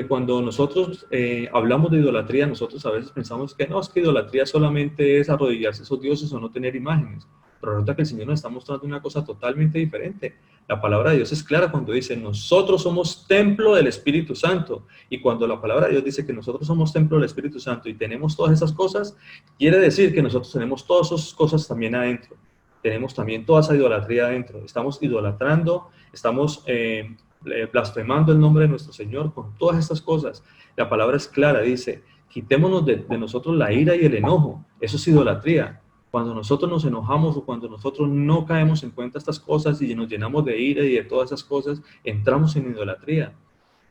cuando nosotros hablamos de idolatría, nosotros a veces pensamos que no, es que idolatría solamente es arrodillarse a esos dioses o no tener imágenes. Pero resulta que el Señor nos está mostrando una cosa totalmente diferente. La palabra de Dios es clara cuando dice, nosotros somos templo del Espíritu Santo. Y cuando la palabra de Dios dice que nosotros somos templo del Espíritu Santo y tenemos todas esas cosas, quiere decir que nosotros tenemos todas esas cosas también adentro. Tenemos también toda esa idolatría adentro. Estamos idolatrando, estamos blasfemando el nombre de nuestro Señor con todas estas cosas. La palabra es clara, dice, quitémonos de nosotros la ira y el enojo. Eso es idolatría. Cuando nosotros nos enojamos o cuando nosotros no caemos en cuenta estas cosas y nos llenamos de ira y de todas esas cosas, entramos en idolatría.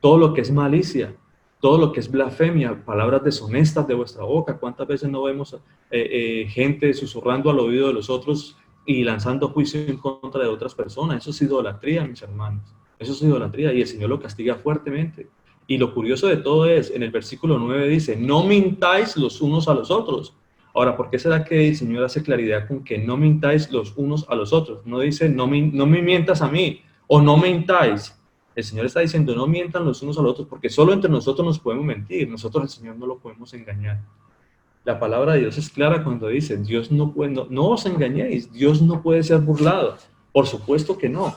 Todo lo que es malicia, todo lo que es blasfemia, palabras deshonestas de vuestra boca. ¿Cuántas veces no vemos gente susurrando al oído de los otros y lanzando juicio en contra de otras personas? Eso es idolatría, mis hermanos. Eso es idolatría y el Señor lo castiga fuertemente. Y lo curioso de todo es, en el versículo 9 dice, no mintáis los unos a los otros. Ahora, ¿por qué será que el Señor hace claridad con que no mintáis los unos a los otros? No dice, no me mientas a mí, o no mintáis. El Señor está diciendo, no mientan los unos a los otros, porque solo entre nosotros nos podemos mentir. Nosotros al Señor no lo podemos engañar. La palabra de Dios es clara cuando dice, Dios no puede, no os engañéis, Dios no puede ser burlado. Por supuesto que no.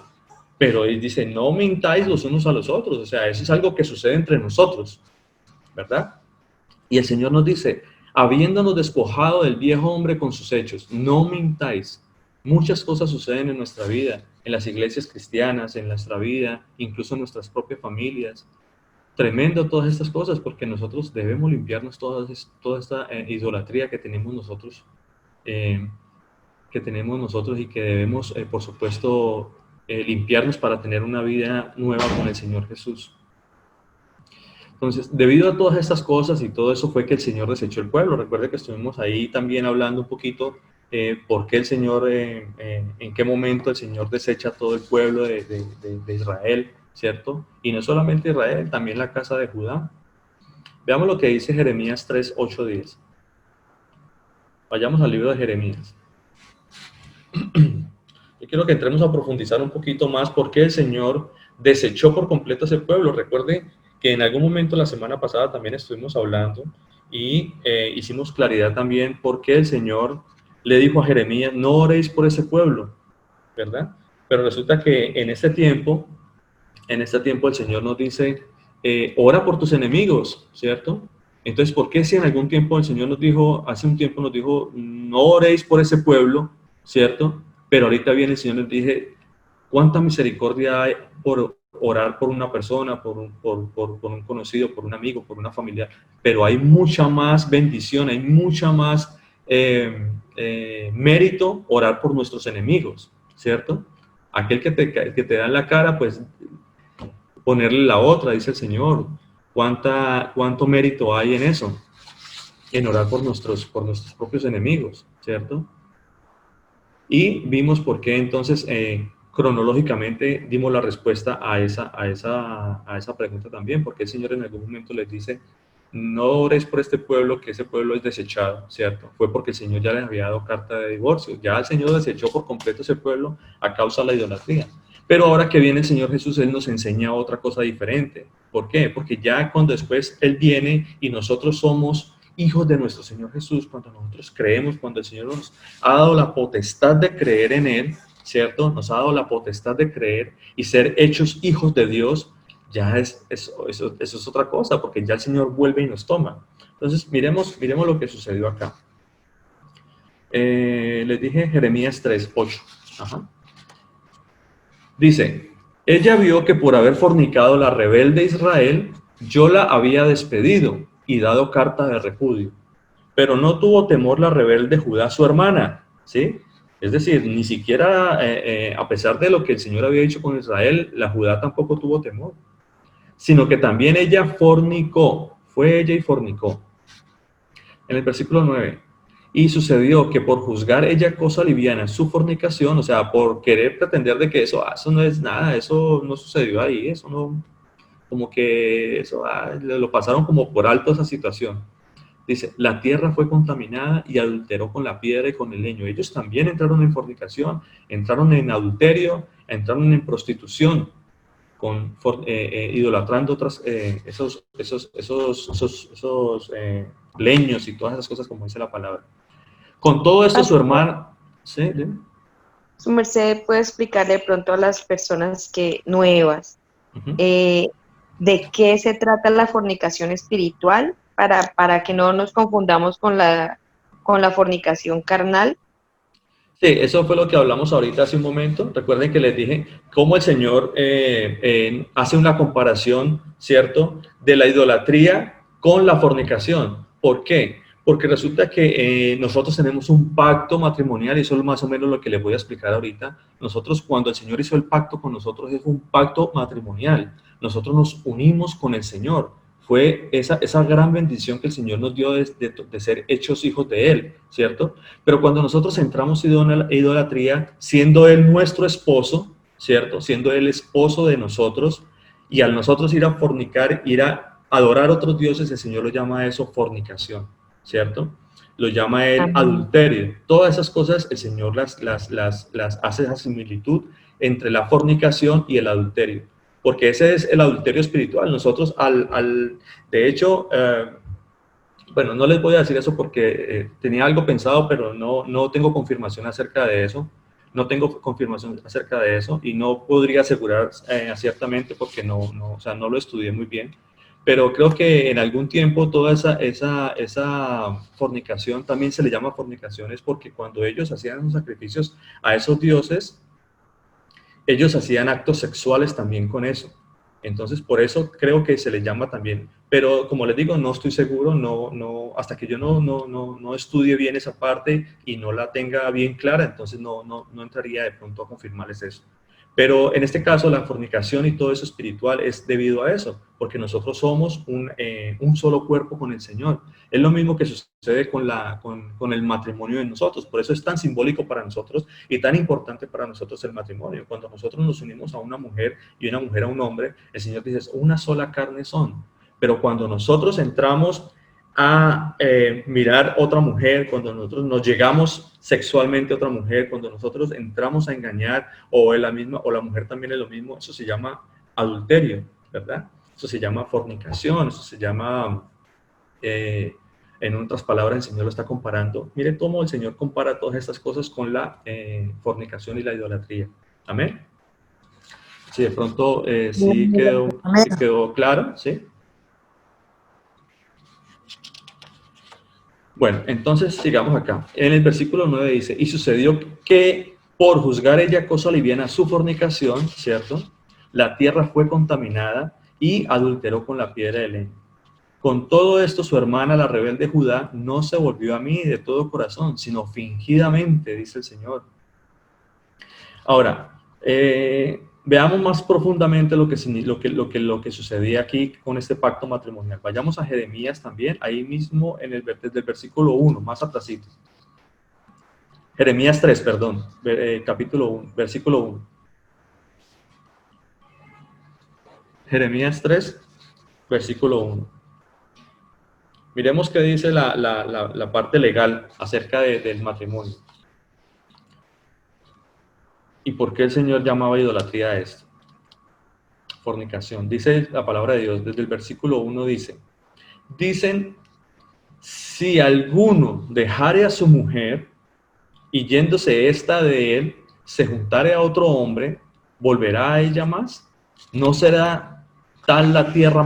Pero Él dice, no mintáis los unos a los otros. O sea, eso es algo que sucede entre nosotros, ¿verdad? Y el Señor nos dice, habiéndonos despojado del viejo hombre con sus hechos, no mintáis. Muchas cosas suceden en nuestra vida, en las iglesias cristianas, en nuestra vida, incluso en nuestras propias familias. Tremendo todas estas cosas, porque nosotros debemos limpiarnos toda esta idolatría que tenemos nosotros y que debemos, por supuesto, limpiarnos para tener una vida nueva con el Señor Jesús. Entonces, debido a todas estas cosas y todo eso fue que el Señor desechó el pueblo. Recuerde que estuvimos ahí también hablando un poquito por qué el Señor, en qué momento el Señor desecha todo el pueblo de Israel, ¿cierto? Y no solamente Israel, también la casa de Judá. Veamos lo que dice Jeremías 3, 8, 10. Vayamos al libro de Jeremías. Yo quiero que entremos a profundizar un poquito más por qué el Señor desechó por completo ese pueblo. Recuerde que en algún momento la semana pasada también estuvimos hablando y hicimos claridad también por qué el Señor le dijo a Jeremías, no oréis por ese pueblo, ¿verdad? Pero resulta que en este tiempo el Señor nos dice, ora por tus enemigos, ¿cierto? Entonces, ¿por qué si en algún tiempo el Señor nos dijo, hace un tiempo nos dijo, no oréis por ese pueblo, ¿cierto? Pero ahorita viene el Señor y nos dice, ¿cuánta misericordia hay por orar por una persona, por un conocido, por un amigo, por una familiar? Pero hay mucha más bendición, hay mucha más mérito orar por nuestros enemigos, ¿cierto? Aquel que te da en la cara, pues ponerle la otra, dice el Señor. ¿Cuánto mérito hay en eso? En orar por nuestros propios enemigos, ¿cierto? Y vimos por qué entonces cronológicamente dimos la respuesta a esa pregunta también, porque el Señor en algún momento les dice, no ores por este pueblo, que ese pueblo es desechado, ¿cierto? Fue porque el Señor ya les había dado carta de divorcio, ya el Señor desechó por completo ese pueblo a causa de la idolatría. Pero ahora que viene el Señor Jesús, Él nos enseña otra cosa diferente. ¿Por qué? Porque ya cuando después Él viene y nosotros somos hijos de nuestro Señor Jesús, cuando nosotros creemos, cuando el Señor nos ha dado la potestad de creer en Él, ¿cierto? Nos ha dado la potestad de creer y ser hechos hijos de Dios, ya eso es otra cosa, porque ya el Señor vuelve y nos toma. Entonces, miremos lo que sucedió acá. Les dije Jeremías 3:8. Ajá. Dice, ella vio que por haber fornicado la rebelde Israel, yo la había despedido y dado carta de repudio. Pero no tuvo temor la rebelde Judá, su hermana, ¿sí? Es decir, ni siquiera, a pesar de lo que el Señor había dicho con Israel, la Judá tampoco tuvo temor, sino que también ella fornicó, fue ella y fornicó. En el versículo 9, y sucedió que por juzgar ella cosa liviana su fornicación, o sea, por querer pretender de que eso no es nada, eso no sucedió ahí, eso no, como que eso lo pasaron como por alto esa situación. Dice, la tierra fue contaminada y adulteró con la piedra y con el leño. Ellos también entraron en fornicación, entraron en adulterio, entraron en prostitución, idolatrando otras, esos leños y todas esas cosas, como dice la palabra. Con todo esto su hermana... ¿Sí? ¿Dime? Su merced puede explicarle de pronto a las personas nuevas de qué se trata la fornicación espiritual para que no nos confundamos con la fornicación carnal. Sí, eso fue lo que hablamos ahorita hace un momento. Recuerden que les dije cómo el Señor hace una comparación, ¿cierto?, de la idolatría con la fornicación. ¿Por qué? Porque resulta que nosotros tenemos un pacto matrimonial, y eso es más o menos lo que les voy a explicar ahorita. Nosotros, cuando el Señor hizo el pacto con nosotros, es un pacto matrimonial. Nosotros nos unimos con el Señor. Fue esa gran bendición que el Señor nos dio de ser hechos hijos de Él, ¿cierto? Pero cuando nosotros entramos en idolatría, siendo Él nuestro esposo, ¿cierto? Siendo Él esposo de nosotros, y al nosotros ir a fornicar, ir a adorar otros dioses, el Señor lo llama a eso fornicación, ¿cierto? Lo llama a Él adulterio. Todas esas cosas el Señor las hace esa similitud entre la fornicación y el adulterio. Porque ese es el adulterio espiritual. Nosotros, de hecho, bueno, no les voy a decir eso porque tenía algo pensado, pero no tengo confirmación acerca de eso. No tengo confirmación acerca de eso y no podría asegurar ciertamente porque o sea, no lo estudié muy bien. Pero creo que en algún tiempo toda esa fornicación, también se le llama fornicación, es porque cuando ellos hacían los sacrificios a esos dioses, ellos hacían actos sexuales también con eso. Entonces, por eso creo que se le llama también. Pero, como les digo, no estoy seguro, hasta que yo no estudie bien esa parte y no la tenga bien clara, entonces no entraría de pronto a confirmarles eso. Pero en este caso, la fornicación y todo eso espiritual es debido a eso, porque nosotros somos un solo cuerpo con el Señor. Es lo mismo que sucede con el matrimonio de nosotros. Por eso es tan simbólico para nosotros y tan importante para nosotros el matrimonio. Cuando nosotros nos unimos a una mujer y una mujer a un hombre, el Señor dice, una sola carne son. Pero cuando nosotros entramos a mirar otra mujer, cuando nosotros nos llegamos sexualmente a otra mujer, cuando nosotros entramos a engañar, o la mujer también es lo mismo, eso se llama adulterio, ¿verdad? Eso se llama fornicación, eso se llama, en otras palabras, el Señor lo está comparando. Mire cómo el Señor compara todas estas cosas con la fornicación y la idolatría. Amén. Si de pronto sí quedó claro, ¿sí? Bueno, entonces sigamos acá. En el versículo 9 dice, y sucedió que por juzgar ella cosa liviana su fornicación, ¿cierto? La tierra fue contaminada y adulteró con la piedra de leño. Con todo esto su hermana, la rebelde Judá, no se volvió a mí de todo corazón, sino fingidamente, dice el Señor. Ahora, veamos más profundamente lo que sucedía aquí con este pacto matrimonial. Vayamos a Jeremías también, ahí mismo desde el versículo 1, más atrasito. Jeremías 3, perdón, capítulo 1, versículo 1. Jeremías 3, versículo 1. Miremos qué dice la parte legal acerca del matrimonio. ¿Y por qué el Señor llamaba idolatría a esto? Fornicación. Dice la palabra de Dios, desde el versículo 1 dicen, si alguno dejare a su mujer y yéndose esta de él, se juntare a otro hombre, ¿volverá a ella más? ¿No será tal la tierra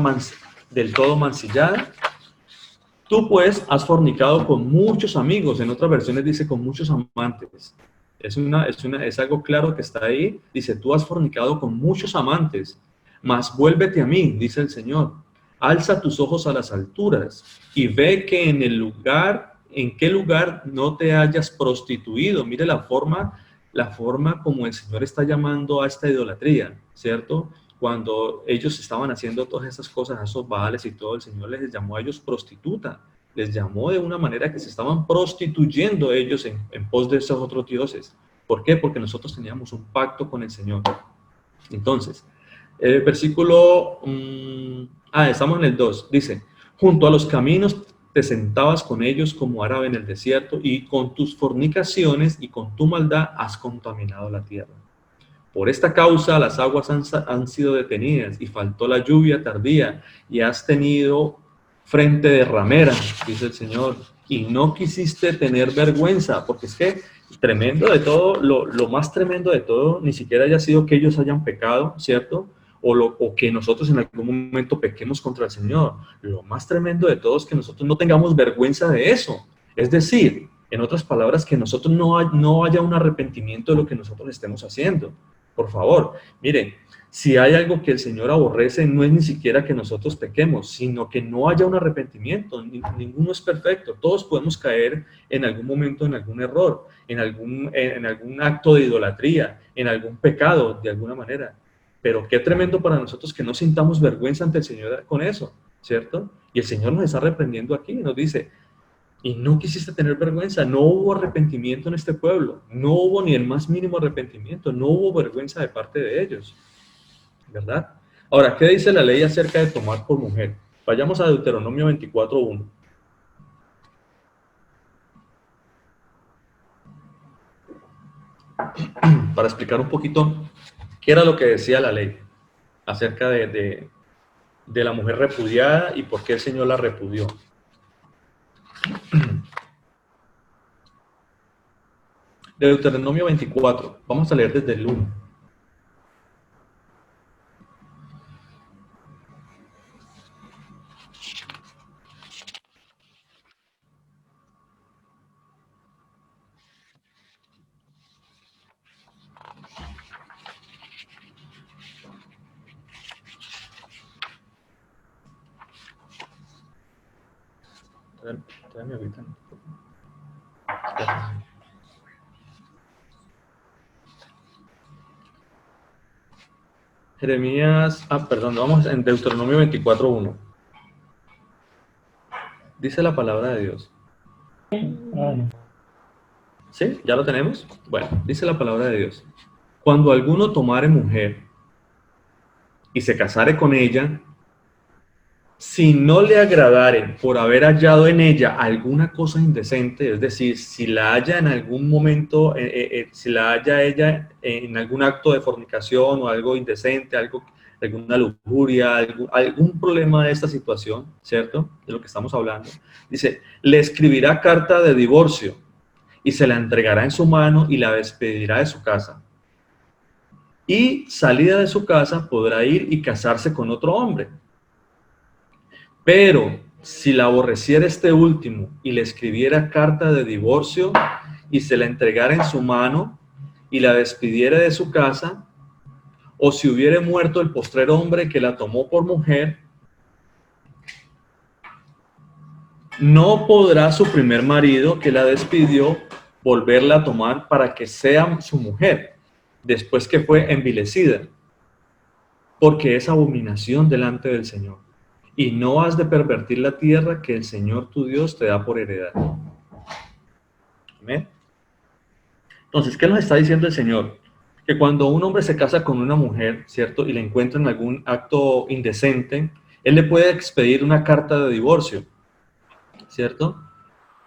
del todo mancillada? Tú pues has fornicado con muchos amigos, en otras versiones dice con muchos amantes. Es algo claro que está ahí. Dice, tú has fornicado con muchos amantes, mas vuélvete a mí, dice el Señor. Alza tus ojos a las alturas y ve que en qué lugar no te hayas prostituido. Mire la forma como el Señor está llamando a esta idolatría, ¿cierto? Cuando ellos estaban haciendo todas esas cosas, a esos baales y todo, el Señor les llamó a ellos prostituta. Les llamó de una manera que se estaban prostituyendo ellos en pos de esos otros dioses. ¿Por qué? Porque nosotros teníamos un pacto con el Señor. Entonces, el versículo... estamos en el 2. Dice, junto a los caminos te sentabas con ellos como árabe en el desierto, y con tus fornicaciones y con tu maldad has contaminado la tierra. Por esta causa las aguas han sido detenidas y faltó la lluvia tardía y has tenido frente de ramera, dice el Señor, y no quisiste tener vergüenza, porque es que tremendo de todo, lo más tremendo de todo, ni siquiera haya sido que ellos hayan pecado, ¿cierto? O que nosotros en algún momento pequemos contra el Señor. Lo más tremendo de todo es que nosotros no tengamos vergüenza de eso. Es decir, en otras palabras, que nosotros no haya un arrepentimiento de lo que nosotros estemos haciendo. Por favor, miren, si hay algo que el Señor aborrece, no es ni siquiera que nosotros pequemos, sino que no haya un arrepentimiento. Ninguno es perfecto. Todos podemos caer en algún momento en algún error, en algún acto de idolatría, en algún pecado, de alguna manera. Pero qué tremendo para nosotros que no sintamos vergüenza ante el Señor con eso, ¿cierto? Y el Señor nos está reprendiendo aquí, nos dice, y no quisiste tener vergüenza. No hubo arrepentimiento en este pueblo, no hubo ni el más mínimo arrepentimiento, no hubo vergüenza de parte de ellos, ¿verdad? Ahora, ¿qué dice la ley acerca de tomar por mujer? Vayamos a Deuteronomio 24:1. Para explicar un poquito qué era lo que decía la ley acerca de la mujer repudiada y por qué el Señor la repudió. Deuteronomio 24, vamos a leer desde el 1. Tráeme ahorita. Jeremías, perdón, vamos en Deuteronomio 24:1. Dice la palabra de Dios. ¿Sí? ¿Ya lo tenemos? Bueno, dice la palabra de Dios. Cuando alguno tomare mujer y se casare con ella, si no le agradare por haber hallado en ella alguna cosa indecente, es decir, si la halla en algún momento, si la halla ella en algún acto de fornicación o algo indecente, alguna lujuria, algún problema de esta situación, ¿cierto? De lo que estamos hablando. Dice, le escribirá carta de divorcio y se la entregará en su mano y la despedirá de su casa. Y salida de su casa podrá ir y casarse con otro hombre. Pero si la aborreciera este último y le escribiera carta de divorcio y se la entregara en su mano y la despidiera de su casa, o si hubiere muerto el postrer hombre que la tomó por mujer, no podrá su primer marido que la despidió volverla a tomar para que sea su mujer, después que fue envilecida, porque es abominación delante del Señor. Y no has de pervertir la tierra que el Señor tu Dios te da por heredad. ¿Amén? Entonces, ¿qué nos está diciendo el Señor? Que cuando un hombre se casa con una mujer, ¿cierto? Y le encuentra en algún acto indecente, él le puede expedir una carta de divorcio, ¿cierto?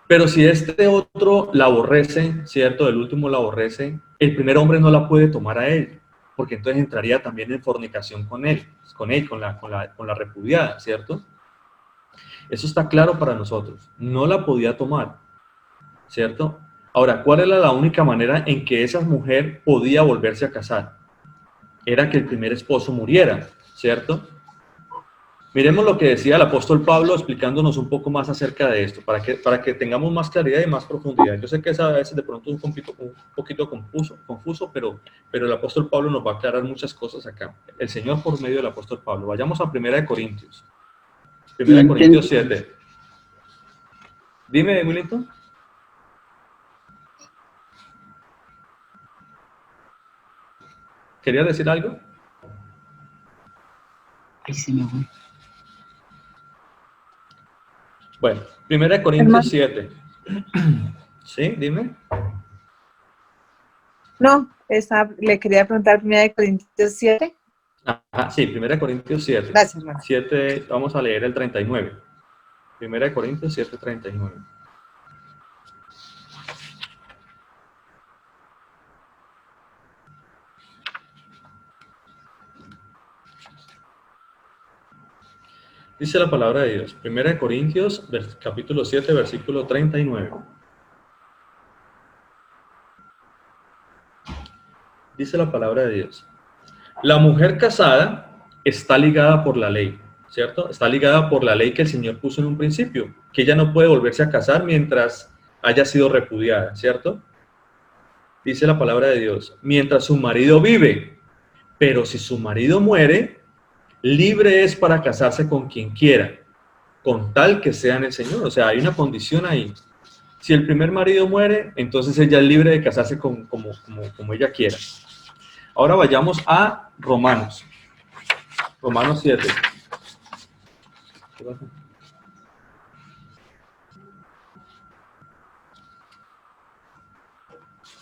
Pero si este otro la aborrece, ¿cierto? El último la aborrece, el primer hombre no la puede tomar a él, porque entonces entraría también en fornicación con la repudiada, ¿cierto? Eso está claro para nosotros. No la podía tomar, ¿cierto? Ahora, ¿cuál era la única manera en que esa mujer podía volverse a casar? Era que el primer esposo muriera, ¿cierto? Miremos lo que decía el apóstol Pablo explicándonos un poco más acerca de esto, para que tengamos más claridad y más profundidad. Yo sé que a veces de pronto es un poquito confuso, pero el apóstol Pablo nos va a aclarar muchas cosas acá. El Señor por medio del apóstol Pablo. Vayamos a 1 Corintios. 1 Corintios 7. Dime, Willington. ¿Querías decir algo? Ay, se me fue. Bueno, 1 Corintios 7. ¿Sí? Dime. No, le quería preguntar 1 Corintios 7. Ajá, sí, 1 Corintios 7. Gracias, hermano. 7, vamos a leer el 39. 1 Corintios 7, 39. Dice la palabra de Dios. 1 Corintios, capítulo 7, versículo 39. Dice la palabra de Dios. La mujer casada está ligada por la ley, ¿cierto? Está ligada por la ley que el Señor puso en un principio, que ella no puede volverse a casar mientras haya sido repudiada, ¿cierto? Dice la palabra de Dios. Mientras su marido vive, pero si su marido muere, libre es para casarse con quien quiera, con tal que sea en el Señor. O sea, hay una condición ahí. Si el primer marido muere, entonces ella es libre de casarse como ella quiera. Ahora vayamos a Romanos. Romanos 7. ¿Qué pasa?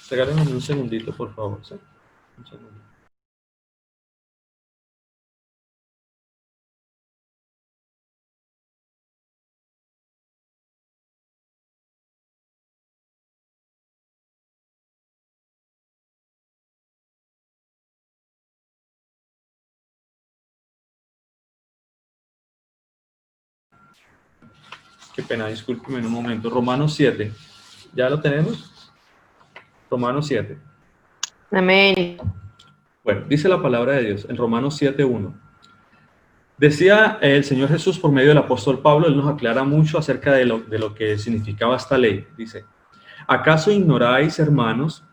Regálenme un segundito, por favor. ¿Sí? Un segundo. Qué pena, discúlpeme en un momento. Romanos 7. ¿Ya lo tenemos? Romanos 7. Amén. Bueno, dice la palabra de Dios en Romanos 7:1. Decía el Señor Jesús por medio del apóstol Pablo, él nos aclara mucho acerca de lo que significaba esta ley. Dice, ¿acaso ignoráis, hermanos?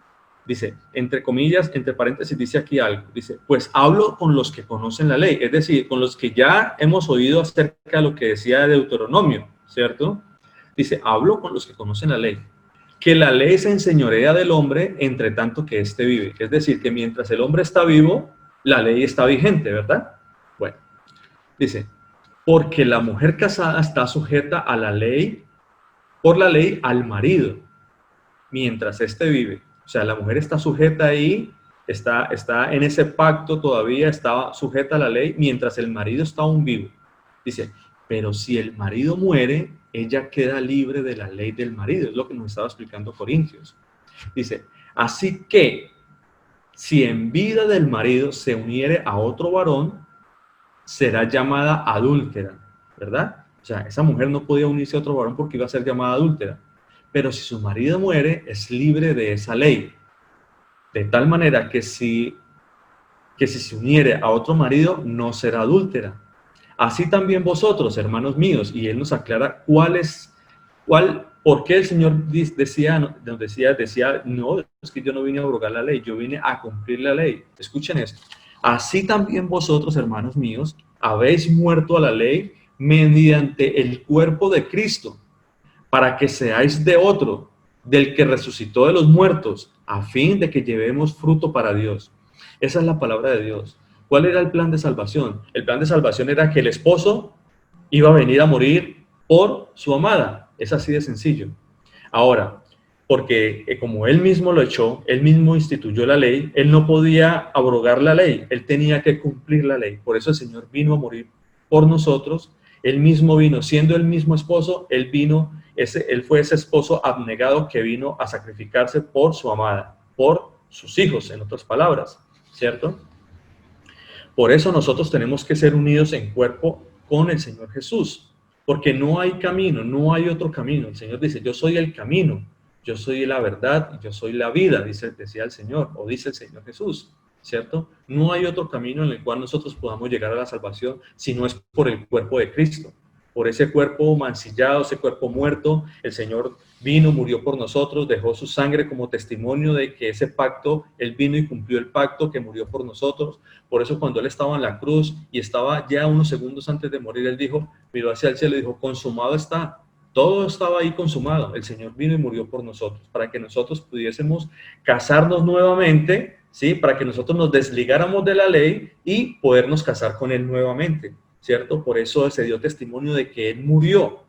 Dice, entre comillas, entre paréntesis, dice aquí algo. Dice, pues hablo con los que conocen la ley, es decir, con los que ya hemos oído acerca de lo que decía Deuteronomio, ¿cierto? Dice, hablo con los que conocen la ley. Que la ley se enseñorea del hombre entre tanto que éste vive. Es decir, que mientras el hombre está vivo, la ley está vigente, ¿verdad? Bueno, dice, porque la mujer casada está sujeta a la ley, por la ley al marido, mientras éste vive. O sea, la mujer está sujeta ahí, está en ese pacto todavía, está sujeta a la ley, mientras el marido está aún vivo. Dice, pero si el marido muere, ella queda libre de la ley del marido. Es lo que nos estaba explicando Corintios. Dice, así que, si en vida del marido se uniere a otro varón, será llamada adúltera, ¿verdad? O sea, esa mujer no podía unirse a otro varón porque iba a ser llamada adúltera. Pero si su marido muere, es libre de esa ley. De tal manera que si se uniere a otro marido, no será adúltera. Así también vosotros, hermanos míos, y él nos aclara por qué el Señor decía, no, es que yo no vine a abrogar la ley, yo vine a cumplir la ley. Escuchen esto. Así también vosotros, hermanos míos, habéis muerto a la ley mediante el cuerpo de Cristo, para que seáis de otro, del que resucitó de los muertos, a fin de que llevemos fruto para Dios. Esa es la palabra de Dios. ¿Cuál era el plan de salvación? El plan de salvación era que el esposo iba a venir a morir por su amada. Es así de sencillo. Ahora, porque como él mismo lo echó, él mismo instituyó la ley, él no podía abrogar la ley, él tenía que cumplir la ley. Por eso el Señor vino a morir por nosotros. Él mismo vino, siendo el mismo esposo, él fue ese esposo abnegado que vino a sacrificarse por su amada, por sus hijos, en otras palabras, ¿cierto? Por eso nosotros tenemos que ser unidos en cuerpo con el Señor Jesús, porque no hay camino, no hay otro camino. El Señor dice, yo soy el camino, yo soy la verdad y yo soy la vida, decía el Señor, o dice el Señor Jesús, ¿cierto? No hay otro camino en el cual nosotros podamos llegar a la salvación si no es por el cuerpo de Cristo. Por ese cuerpo mancillado, ese cuerpo muerto, el Señor vino, murió por nosotros, dejó su sangre como testimonio de que ese pacto, Él vino y cumplió el pacto que murió por nosotros. Por eso cuando Él estaba en la cruz y estaba ya unos segundos antes de morir, Él dijo, miró hacia el cielo y dijo, consumado está. Todo estaba ahí consumado. El Señor vino y murió por nosotros, para que nosotros pudiésemos casarnos nuevamente, ¿sí? Para que nosotros nos desligáramos de la ley y podernos casar con Él nuevamente, ¿cierto? Por eso se dio testimonio de que Él murió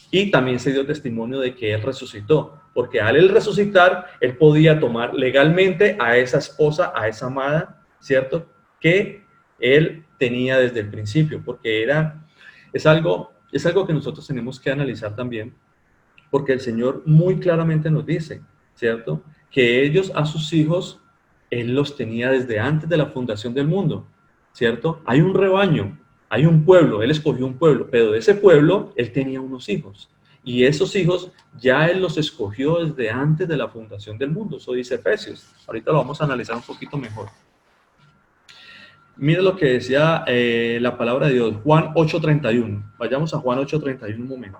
y también se dio testimonio de que Él resucitó, porque al Él resucitar, Él podía tomar legalmente a esa esposa, a esa amada, ¿cierto? Que Él tenía desde el principio, porque es algo que nosotros tenemos que analizar también, porque el Señor muy claramente nos dice, ¿cierto? Que ellos a sus hijos, Él los tenía desde antes de la fundación del mundo, ¿cierto? Hay un rebaño, hay un pueblo, Él escogió un pueblo, pero de ese pueblo Él tenía unos hijos. Y esos hijos ya Él los escogió desde antes de la fundación del mundo. Eso dice Efesios. Ahorita lo vamos a analizar un poquito mejor. Mira lo que decía la palabra de Dios, Juan 8:31. Vayamos a Juan 8:31 un momento.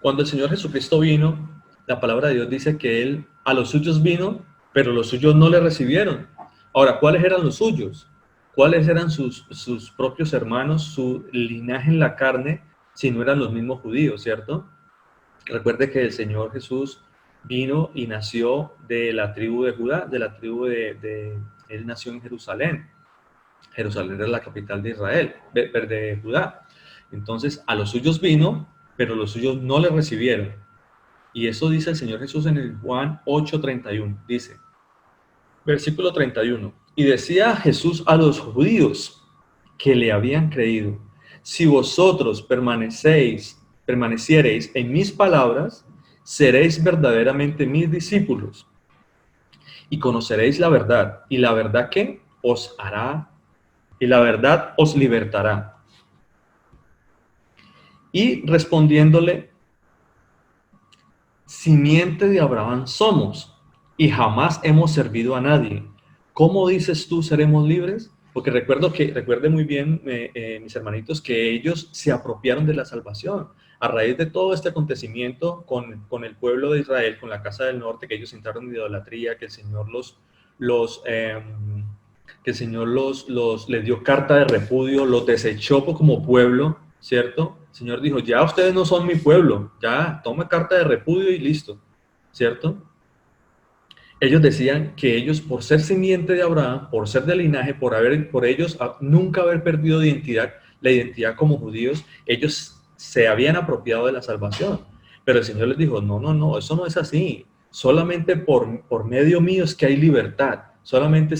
Cuando el Señor Jesucristo vino, la palabra de Dios dice que Él a los suyos vino, pero los suyos no le recibieron. Ahora, ¿cuáles eran los suyos? ¿Cuáles eran sus propios hermanos, su linaje en la carne, si no eran los mismos judíos, ¿cierto? Recuerde que el Señor Jesús vino y nació de la tribu de Judá, de la tribu Él nació en Jerusalén. Jerusalén era la capital de Israel, de Judá. Entonces, a los suyos vino, pero los suyos no le recibieron. Y eso dice el Señor Jesús en el Juan 8:31. Dice, versículo 31. Y decía Jesús a los judíos que le habían creído, si vosotros permaneciereis en mis palabras, seréis verdaderamente mis discípulos y conoceréis la verdad. ¿Y la verdad qué? Os hará, y la verdad os libertará. Y respondiéndole, simiente de Abraham somos y jamás hemos servido a nadie. ¿Cómo dices tú seremos libres? Porque recuerde muy bien, mis hermanitos, que ellos se apropiaron de la salvación. A raíz de todo este acontecimiento con el pueblo de Israel, con la casa del norte, que ellos entraron en idolatría, que el Señor les dio carta de repudio, los desechó como pueblo, ¿cierto? El Señor dijo, ya ustedes no son mi pueblo, ya toma carta de repudio y listo, ¿cierto? Ellos decían que ellos, por ser simiente de Abraham, por ser de linaje, por ellos nunca haber perdido la identidad como judíos, ellos se habían apropiado de la salvación. Pero el Señor les dijo, no, eso no es así. Solamente por medio mío es que hay libertad. Solamente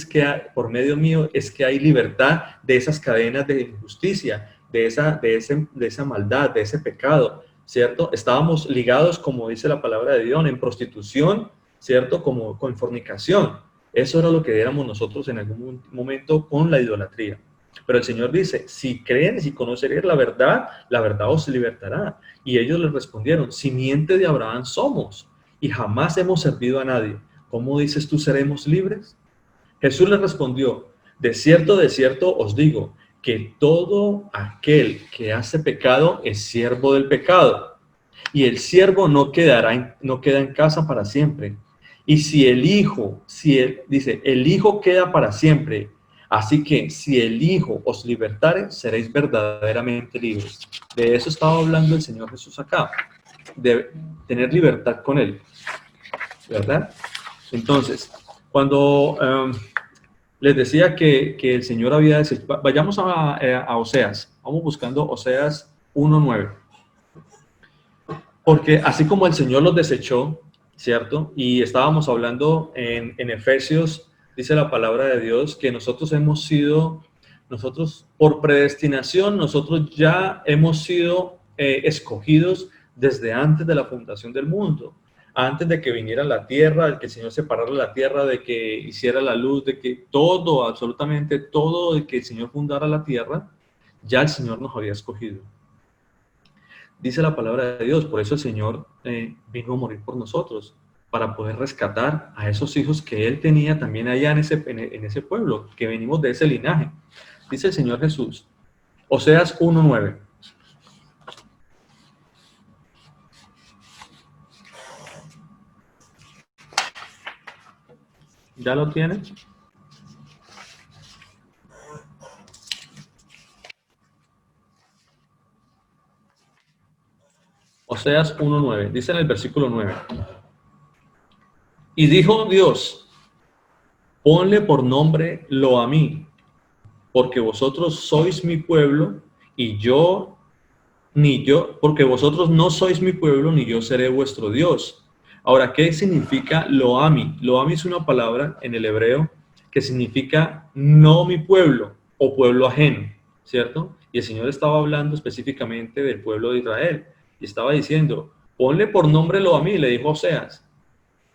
por medio mío es que hay libertad de esas cadenas de injusticia, de esa maldad, de ese pecado, ¿cierto? Estábamos ligados, como dice la palabra de Dios, en prostitución, ¿cierto? Como con fornicación. Eso era lo que éramos nosotros en algún momento con la idolatría. Pero el Señor dice, si creen, si conoceréis la verdad os libertará. Y ellos les respondieron, simiente de Abraham somos y jamás hemos servido a nadie. ¿Cómo dices tú seremos libres? Jesús les respondió, de cierto os digo, que todo aquel que hace pecado es siervo del pecado. Y el siervo no queda en casa para siempre. Y si el Hijo queda para siempre. Así que si el Hijo os libertare, seréis verdaderamente libres. De eso estaba hablando el Señor Jesús acá, de tener libertad con Él, ¿verdad? Entonces, cuando les decía que el Señor había desechado, vayamos a Oseas, vamos buscando Oseas 1:9. Porque así como el Señor los desechó, ¿cierto? Y estábamos hablando en Efesios, dice la palabra de Dios, que nosotros por predestinación, nosotros ya hemos sido escogidos desde antes de la fundación del mundo. antes de que viniera la tierra, de que el Señor separara la tierra, de que hiciera la luz, de que todo, absolutamente todo, de que el Señor fundara la tierra, ya el Señor nos había escogido. Dice la palabra de Dios, por eso el Señor vino a morir por nosotros, para poder rescatar a esos hijos que Él tenía también allá en ese pueblo, que venimos de ese linaje. Dice el Señor Jesús, Oseas 1:9. ¿Ya lo tienen? Oseas 1:9, dice en el versículo 9. Y dijo Dios, ponle por nombre Lo-Ammi, porque vosotros sois mi pueblo, y yo, porque vosotros no sois mi pueblo, ni yo seré vuestro Dios. Ahora, ¿qué significa Lo-Ammi? Lo-Ammi es una palabra en el hebreo que significa no mi pueblo o pueblo ajeno, ¿cierto? Y el Señor estaba hablando específicamente del pueblo de Israel y estaba diciendo, ponle por nombre Lo-Ammi, le dijo Oseas,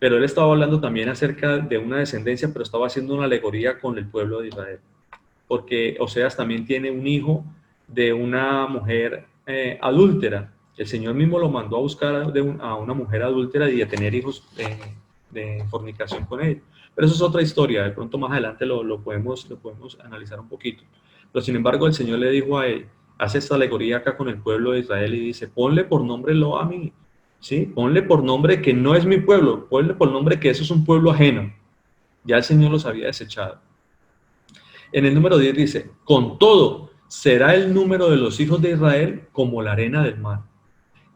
pero él estaba hablando también acerca de una descendencia, pero estaba haciendo una alegoría con el pueblo de Israel, porque Oseas también tiene un hijo de una mujer adúltera. El Señor mismo lo mandó a buscar a una mujer adúltera y a tener hijos de fornicación con él. Pero eso es otra historia, de pronto más adelante lo podemos analizar un poquito. Pero sin embargo el Señor le dijo a él, hace esta alegoría acá con el pueblo de Israel y dice, ponle por nombre Lo-Ammi, ¿sí? Ponle por nombre que no es mi pueblo, ponle por nombre que eso es un pueblo ajeno. Ya el Señor los había desechado. En el número 10 dice, con todo será el número de los hijos de Israel como la arena del mar,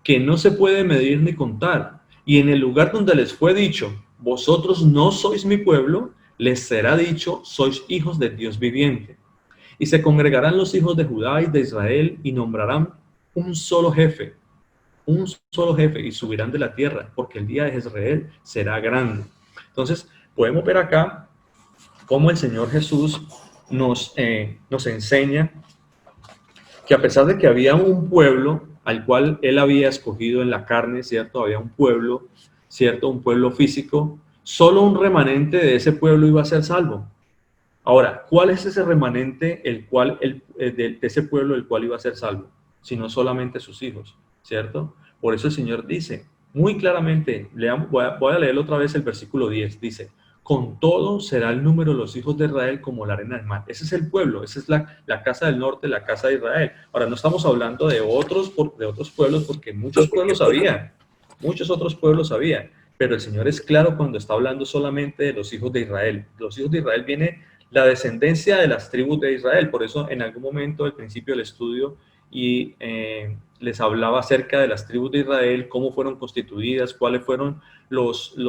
que no se puede medir ni contar. Y en el lugar donde les fue dicho, vosotros no sois mi pueblo, les será dicho, sois hijos del Dios viviente. Y se congregarán los hijos de Judá y de Israel y nombrarán un solo jefe, y subirán de la tierra, porque el día de Jezreel será grande. Entonces, podemos ver acá cómo el Señor Jesús nos enseña que a pesar de que había un pueblo al cual Él había escogido en la carne, ¿cierto? Había un pueblo, ¿cierto? Un pueblo físico, solo un remanente de ese pueblo iba a ser salvo. Ahora, ¿cuál es ese remanente de ese pueblo el cual iba a ser salvo? Sino solamente sus hijos, ¿cierto? Por eso el Señor dice muy claramente, voy a leer otra vez el versículo 10, dice, con todo será el número de los hijos de Israel como la arena del mar. Ese es el pueblo, esa es la casa del norte, la casa de Israel. Ahora, no estamos hablando de otros pueblos, porque muchos pueblos había, muchos otros pueblos había, pero el Señor es claro cuando está hablando solamente de los hijos de Israel. Los hijos de Israel viene la descendencia de las tribus de Israel. Por eso en algún momento al principio del estudio y les hablaba acerca de las tribus de Israel, cómo fueron constituidas, cuáles fueron los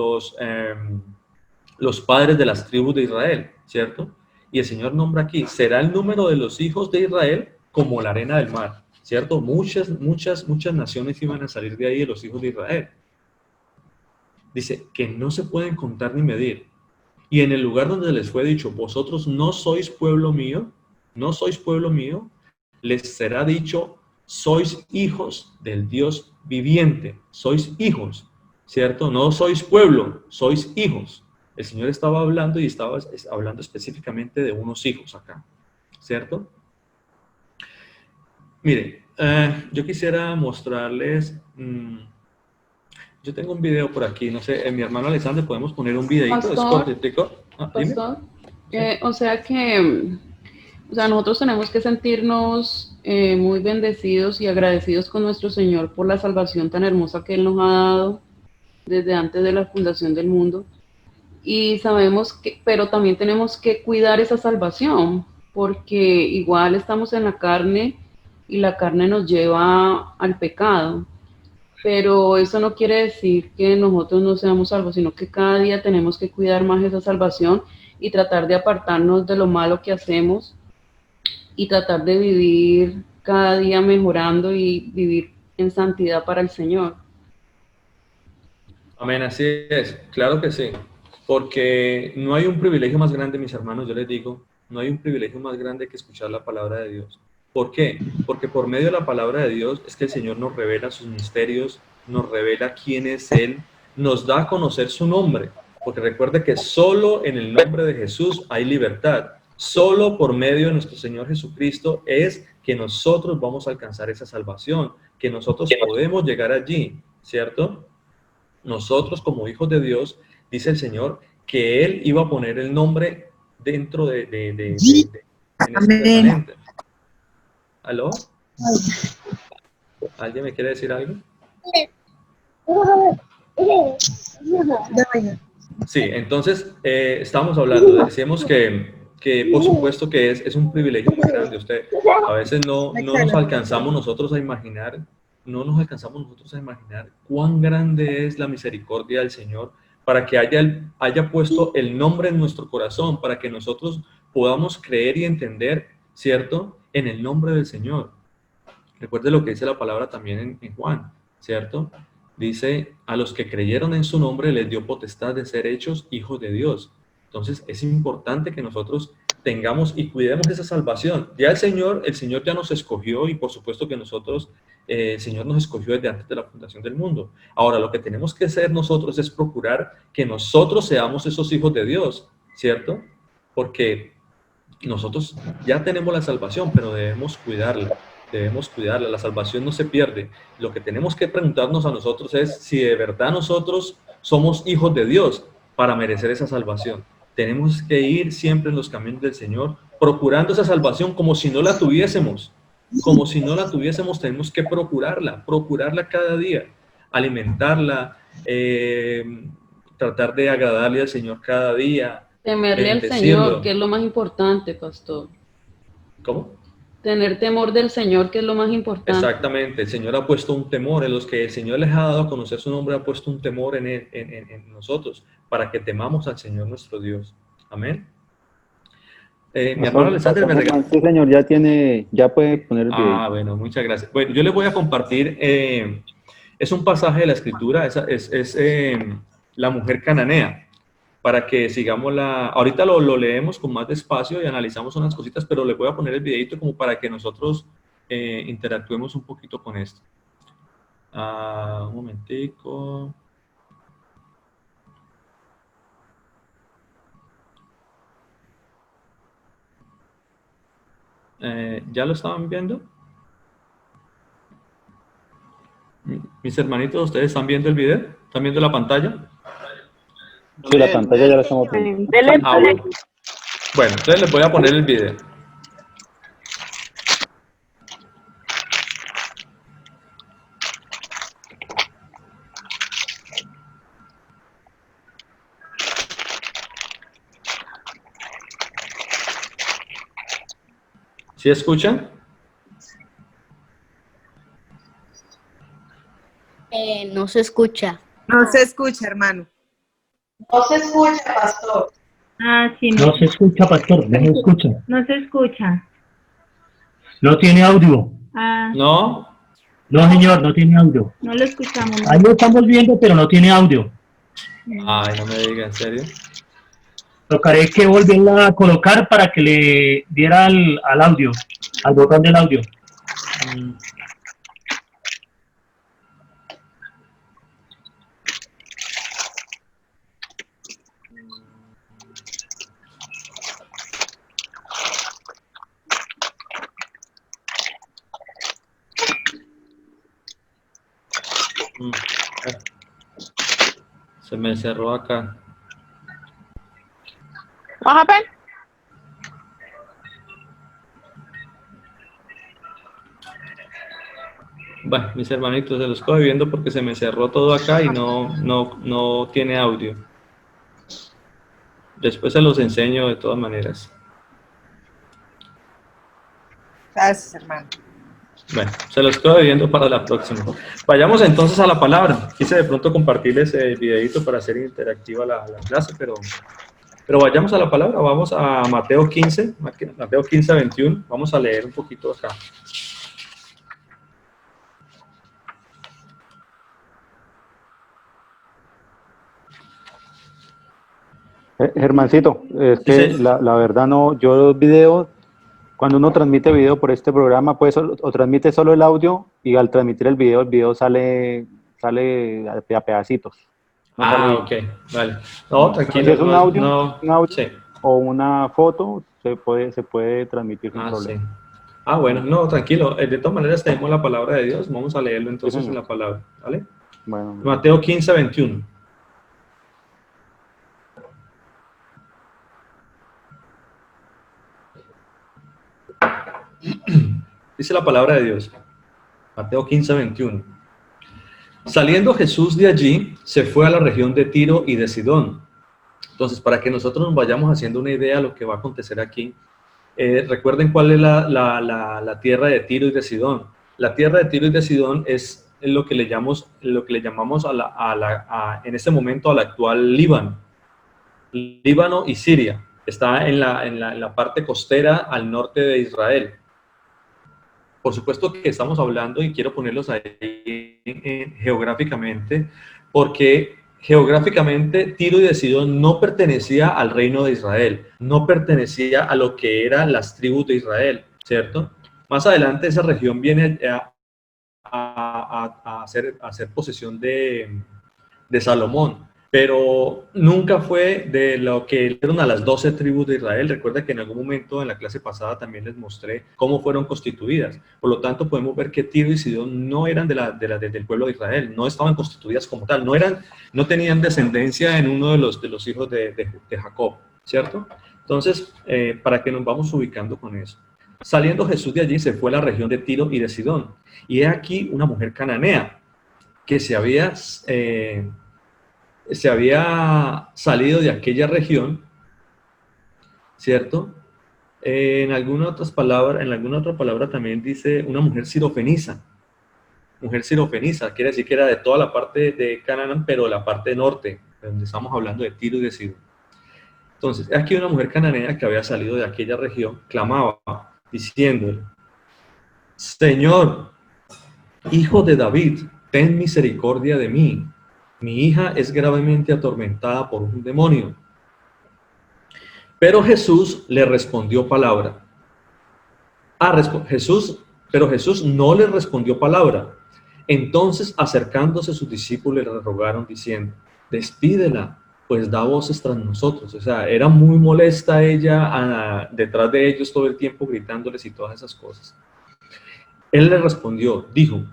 padres de las tribus de Israel, ¿cierto? Y el Señor nombra aquí, será el número de los hijos de Israel como la arena del mar, ¿cierto? Muchas naciones iban a salir de ahí de los hijos de Israel. Dice que no se pueden contar ni medir. Y en el lugar donde les fue dicho, vosotros no sois pueblo mío, les será dicho, sois hijos del Dios viviente, sois hijos, ¿cierto? No sois pueblo, sois hijos. El Señor estaba hablando y estaba hablando específicamente de unos hijos acá, ¿cierto? Mire, yo quisiera mostrarles, yo tengo un video por aquí, no sé, mi hermano Alexander, podemos poner un videito, es cortito. Pastor, o sea que, nosotros tenemos que sentirnos muy bendecidos y agradecidos con nuestro Señor por la salvación tan hermosa que Él nos ha dado desde antes de la fundación del mundo. Y sabemos que, pero también tenemos que cuidar esa salvación, porque igual estamos en la carne y la carne nos lleva al pecado. Pero eso no quiere decir que nosotros no seamos salvos, sino que cada día tenemos que cuidar más esa salvación y tratar de apartarnos de lo malo que hacemos y tratar de vivir cada día mejorando y vivir en santidad para el Señor. Amén, así es, claro que sí, porque no hay un privilegio más grande, mis hermanos, yo les digo, no hay un privilegio más grande que escuchar la palabra de Dios. ¿Por qué? Porque por medio de la palabra de Dios es que el Señor nos revela sus misterios, nos revela quién es Él, nos da a conocer su nombre, porque recuerde que solo en el nombre de Jesús hay libertad. Solo por medio de nuestro Señor Jesucristo es que nosotros vamos a alcanzar esa salvación, que nosotros podemos llegar allí, ¿cierto? Nosotros como hijos de Dios, dice el Señor, que Él iba a poner el nombre dentro en ese remanente. ¿Aló? ¿Alguien me quiere decir algo? Sí, entonces estamos hablando, decíamos que por supuesto que es un privilegio muy grande. Usted, a veces no nos alcanzamos nosotros a imaginar, cuán grande es la misericordia del Señor para que haya puesto el nombre en nuestro corazón, para que nosotros podamos creer y entender, ¿cierto?, en el nombre del Señor. Recuerde lo que dice la palabra también en Juan, ¿cierto? Dice, a los que creyeron en su nombre les dio potestad de ser hechos hijos de Dios. Entonces es importante que nosotros tengamos y cuidemos esa salvación. Ya el Señor ya nos escogió y por supuesto que nosotros, el Señor nos escogió desde antes de la fundación del mundo. Ahora lo que tenemos que hacer nosotros es procurar que nosotros seamos esos hijos de Dios, ¿cierto? Porque nosotros ya tenemos la salvación, pero debemos cuidarla. La salvación no se pierde. Lo que tenemos que preguntarnos a nosotros es si de verdad nosotros somos hijos de Dios para merecer esa salvación. Tenemos que ir siempre en los caminos del Señor, procurando esa salvación como si no la tuviésemos. Como si no la tuviésemos, tenemos que procurarla cada día, alimentarla, tratar de agradarle al Señor cada día. Temerle al Señor, que es lo más importante, pastor. ¿Cómo? Tener temor del Señor, que es lo más importante. Exactamente, el Señor ha puesto un temor, en los que el Señor les ha dado a conocer su nombre, ha puesto un temor en nosotros, para que temamos al Señor nuestro Dios. Amén. Mi hermano Alexander me regaló. Sí, señor, ya puede poner el video. Ah, bueno, muchas gracias. Bueno, yo les voy a compartir, es un pasaje de la Escritura, es la mujer cananea, para que sigamos ahorita lo leemos con más despacio y analizamos unas cositas, pero les voy a poner el videito como para que nosotros interactuemos un poquito con esto. Un momentico. ¿Ya lo estaban viendo? Mis hermanitos, ¿ustedes están viendo el video? ¿Están viendo la pantalla? Sí, la pantalla ya la estamos viendo. Bueno, entonces les voy a poner el video. ¿Sí escuchan? No se escucha. No se escucha, hermano. No se escucha, pastor. Sí, no se escucha, pastor, no se escucha. No se escucha. No tiene audio. ¿No? No, señor, no tiene audio. No lo escuchamos. Ahí lo estamos viendo, pero no tiene audio. Ay, no me diga, ¿en serio? Tocaré que volverla a colocar para que le diera al audio, al botón del audio. Se me cerró acá. What happened? Bueno, mis hermanitos, se los estoy viendo porque se me cerró todo acá y no tiene audio. Después se los enseño de todas maneras. Gracias, hermano. Bueno, se los estoy viendo para la próxima. Vayamos entonces a la palabra. Quise de pronto compartirles el videito para hacer interactiva la clase, pero vayamos a la palabra. Vamos a Mateo 15, Mateo 15, 21. Vamos a leer un poquito acá. Germancito, es que Sí. la verdad no, yo los videos, cuando uno transmite video por este programa, pues o transmite solo el audio y al transmitir el video sale a pedacitos. Ok, vale. No, tranquilo. Si es un audio, no, sí. o una foto, se puede transmitir sin problema. Sí. Bueno, no, tranquilo. De todas maneras tenemos la palabra de Dios. Vamos a leerlo entonces señor. en la palabra, ¿vale? Bueno, Mateo 15, 21. Dice la palabra de Dios. Mateo 15, 21. Saliendo Jesús de allí, se fue a la región de Tiro y de Sidón. Entonces, para que nosotros nos vayamos haciendo una idea de lo que va a acontecer aquí, recuerden cuál es la tierra de Tiro y de Sidón. La tierra de Tiro y de Sidón es lo que le llamamos en este momento al actual Líbano. Líbano y Siria. Está en la parte costera al norte de Israel. Por supuesto que estamos hablando, y quiero ponerlos ahí geográficamente, porque geográficamente Tiro y de Sidón no pertenecía al reino de Israel, no pertenecía a lo que eran las tribus de Israel, ¿cierto? Más adelante esa región viene a hacer posesión de Salomón, pero nunca fue de lo que eran a las 12 tribus de Israel. Recuerda que en algún momento en la clase pasada también les mostré cómo fueron constituidas. Por lo tanto, podemos ver que Tiro y Sidón no eran del pueblo de Israel, no estaban constituidas como tal, no tenían descendencia en uno de los hijos de Jacob, ¿cierto? Entonces, para que nos vamos ubicando con eso. Saliendo Jesús de allí, se fue a la región de Tiro y de Sidón. Y he aquí una mujer cananea que se había salido de aquella región, ¿cierto? En alguna otra palabra también dice una mujer sirofenisa. Mujer sirofenisa, quiere decir que era de toda la parte de Canaán, pero la parte norte, donde estamos hablando de Tiro y de Sidón. Entonces, aquí una mujer cananea que había salido de aquella región, clamaba, diciéndole, Señor, Hijo de David, ten misericordia de mí. Mi hija es gravemente atormentada por un demonio. Pero Jesús le respondió palabra. Pero Jesús no le respondió palabra. Entonces, acercándose sus discípulos, le rogaron diciendo, despídela, pues da voces tras nosotros. O sea, era muy molesta ella detrás de ellos todo el tiempo gritándoles y todas esas cosas. Él le respondió, dijo,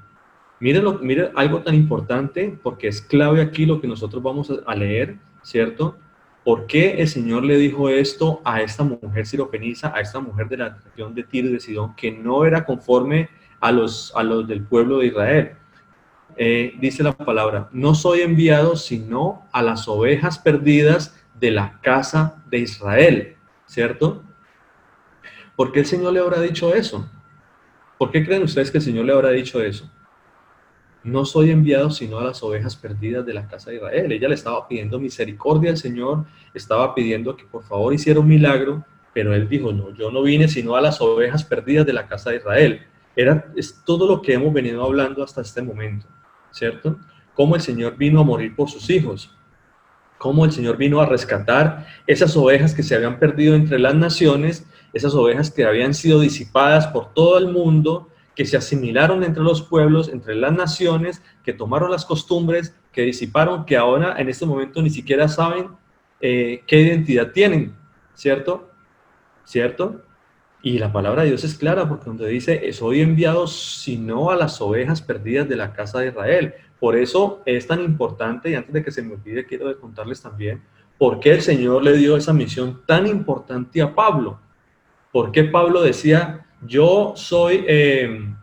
mire algo tan importante, porque es clave aquí lo que nosotros vamos a leer, ¿cierto? ¿Por qué el Señor le dijo esto a esta mujer sirofenisa, a esta mujer de la región de Tiro y de Sidón, que no era conforme a los del pueblo de Israel? Dice la palabra, no soy enviado sino a las ovejas perdidas de la casa de Israel, ¿cierto? ¿Por qué el Señor le habrá dicho eso? ¿Por qué creen ustedes que el Señor le habrá dicho eso? No soy enviado sino a las ovejas perdidas de la casa de Israel. Ella le estaba pidiendo misericordia al Señor, estaba pidiendo que por favor hiciera un milagro, pero él dijo, no, yo no vine sino a las ovejas perdidas de la casa de Israel. Es todo lo que hemos venido hablando hasta este momento, ¿cierto? Cómo el Señor vino a morir por sus hijos, cómo el Señor vino a rescatar esas ovejas que se habían perdido entre las naciones, esas ovejas que habían sido disipadas por todo el mundo, que se asimilaron entre los pueblos, entre las naciones, que tomaron las costumbres, que disiparon, que ahora en este momento ni siquiera saben qué identidad tienen, ¿cierto? ¿Cierto? Y la palabra de Dios es clara, porque donde dice, soy enviado sino a las ovejas perdidas de la casa de Israel. Por eso es tan importante, y antes de que se me olvide, quiero contarles también, por qué el Señor le dio esa misión tan importante a Pablo. ¿Por qué Pablo decía, yo soy, el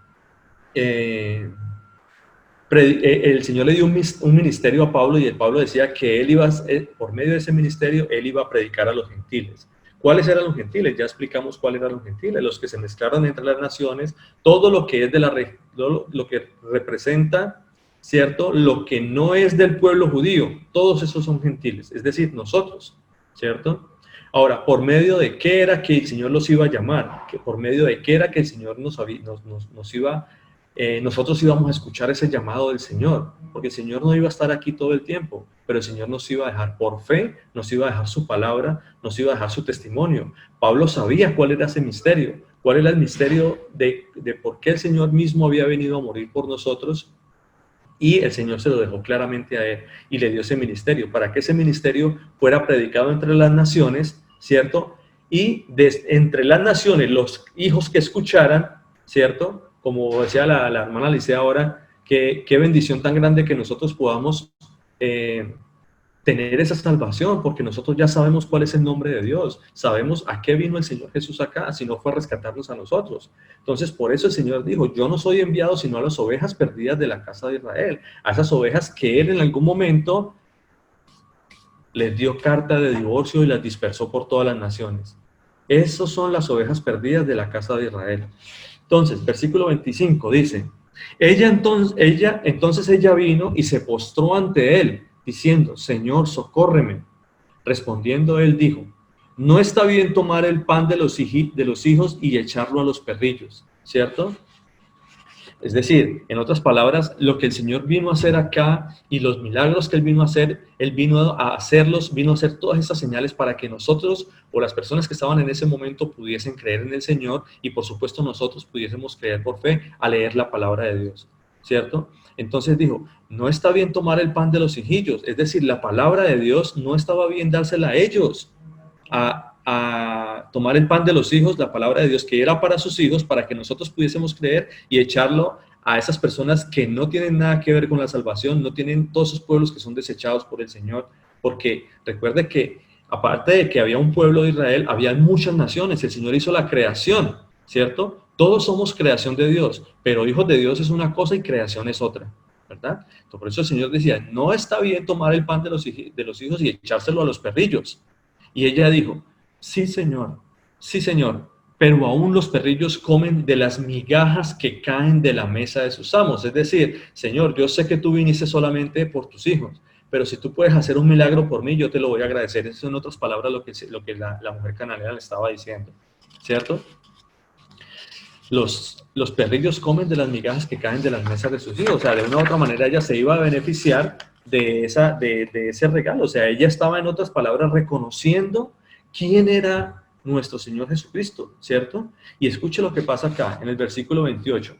Señor le dio un ministerio a Pablo, y el Pablo decía que él iba, por medio de ese ministerio, él iba a predicar a los gentiles? ¿Cuáles eran los gentiles? Ya explicamos cuáles eran los gentiles, los que se mezclaron entre las naciones, todo lo que es lo que representa, ¿cierto? Lo que no es del pueblo judío, todos esos son gentiles, es decir, nosotros, ¿cierto? Ahora, ¿por medio de qué era que el Señor los iba a llamar? ¿Por medio de qué era que el Señor nosotros íbamos a escuchar ese llamado del Señor? Porque el Señor no iba a estar aquí todo el tiempo, pero el Señor nos iba a dejar por fe, nos iba a dejar su palabra, nos iba a dejar su testimonio. Pablo sabía cuál era ese misterio, cuál era el misterio de por qué el Señor mismo había venido a morir por nosotros, Y el Señor se lo dejó claramente a él y le dio ese ministerio, para que ese ministerio fuera predicado entre las naciones, ¿cierto? Y entre las naciones, los hijos que escucharan, ¿cierto? Como decía la hermana Licea ahora, qué bendición tan grande que nosotros podamos tener esa salvación, porque nosotros ya sabemos cuál es el nombre de Dios, sabemos a qué vino el Señor Jesús acá, si no fue a rescatarnos a nosotros. Entonces, por eso el Señor dijo, yo no soy enviado sino a las ovejas perdidas de la casa de Israel, a esas ovejas que Él en algún momento les dio carta de divorcio y las dispersó por todas las naciones. Esas son las ovejas perdidas de la casa de Israel. Entonces, versículo 25 dice, entonces ella vino y se postró ante él, diciendo, Señor, socórreme. Respondiendo él dijo, no está bien tomar el pan de los hijos y echarlo a los perrillos, ¿cierto? Es decir, en otras palabras, lo que el Señor vino a hacer acá y los milagros que Él vino a hacer, Él vino a hacerlos, vino a hacer todas esas señales para que nosotros o las personas que estaban en ese momento pudiesen creer en el Señor y por supuesto nosotros pudiésemos creer por fe a leer la palabra de Dios, ¿cierto? Entonces dijo, no está bien tomar el pan de los hijillos, es decir, la palabra de Dios no estaba bien dársela a ellos, a tomar el pan de los hijos, la palabra de Dios que era para sus hijos, para que nosotros pudiésemos creer y echarlo a esas personas que no tienen nada que ver con la salvación, no tienen todos esos pueblos que son desechados por el Señor, porque recuerde que aparte de que había un pueblo de Israel, había muchas naciones, el Señor hizo la creación, ¿cierto? Todos somos creación de Dios, pero hijos de Dios es una cosa y creación es otra, ¿verdad? Entonces, por eso el Señor decía, no está bien tomar el pan de los hijos y echárselo a los perrillos. Y ella dijo, sí, Señor, pero aún los perrillos comen de las migajas que caen de la mesa de sus amos. Es decir, Señor, yo sé que tú viniste solamente por tus hijos, pero si tú puedes hacer un milagro por mí, yo te lo voy a agradecer. Eso en otras palabras lo que la mujer cananea le estaba diciendo, ¿cierto? Los perrillos comen de las migajas que caen de las mesas de sus hijos. O sea, de una u otra manera ella se iba a beneficiar de ese regalo. O sea, ella estaba, en otras palabras, reconociendo quién era nuestro Señor Jesucristo, ¿cierto? Y escuche lo que pasa acá, en el versículo 28.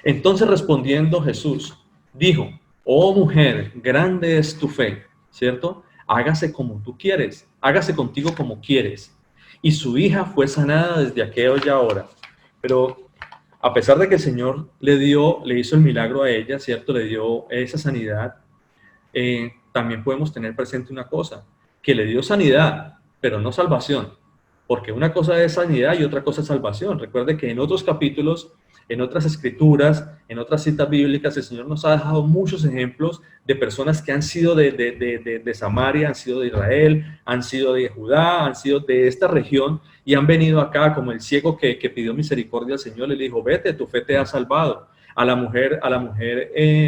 Entonces respondiendo Jesús, dijo, oh mujer, grande es tu fe, ¿cierto? Hágase como tú quieres, hágase contigo como quieres. Y su hija fue sanada desde aquella hora. Pero a pesar de que el Señor le hizo el milagro a ella, ¿cierto? Le dio esa sanidad, también podemos tener presente una cosa, que le dio sanidad, pero no salvación, porque una cosa es sanidad y otra cosa es salvación. Recuerde que en otros capítulos, en otras escrituras, en otras citas bíblicas, el Señor nos ha dejado muchos ejemplos de personas que han sido de Samaria, han sido de Israel, han sido de Judá, han sido de esta región y han venido acá, como el ciego que pidió misericordia al Señor, le dijo, vete, tu fe te ha salvado. A la mujer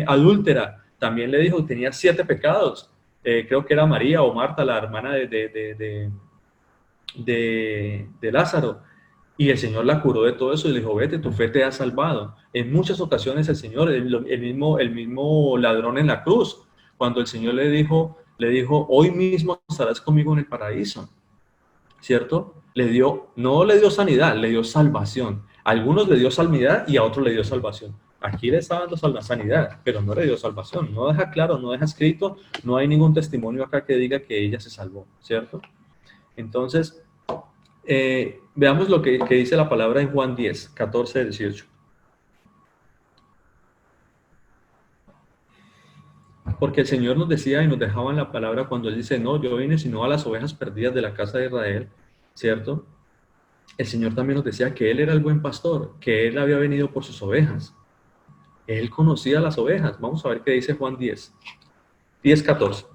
adúltera también le dijo, tenía 7 pecados. Creo que era María o Marta, la hermana de Lázaro, y el Señor la curó de todo eso y le dijo, vete, tu fe te ha salvado. En muchas ocasiones el Señor, el mismo ladrón en la cruz, cuando el Señor le dijo, hoy mismo estarás conmigo en el paraíso, ¿cierto? No le dio sanidad, le dio salvación. A algunos le dio sanidad y a otros le dio salvación. Aquí le está dando sanidad, pero no le dio salvación. No deja claro, no deja escrito, no hay ningún testimonio acá que diga que ella se salvó, ¿cierto? Entonces, veamos lo que dice la palabra en Juan 10, 14, 18. Porque el Señor nos decía y nos dejaba en la palabra cuando Él dice, no, yo vine sino a las ovejas perdidas de la casa de Israel, ¿cierto? El Señor también nos decía que Él era el buen pastor, que Él había venido por sus ovejas. Él conocía las ovejas. Vamos a ver qué dice Juan 10, 10, 14.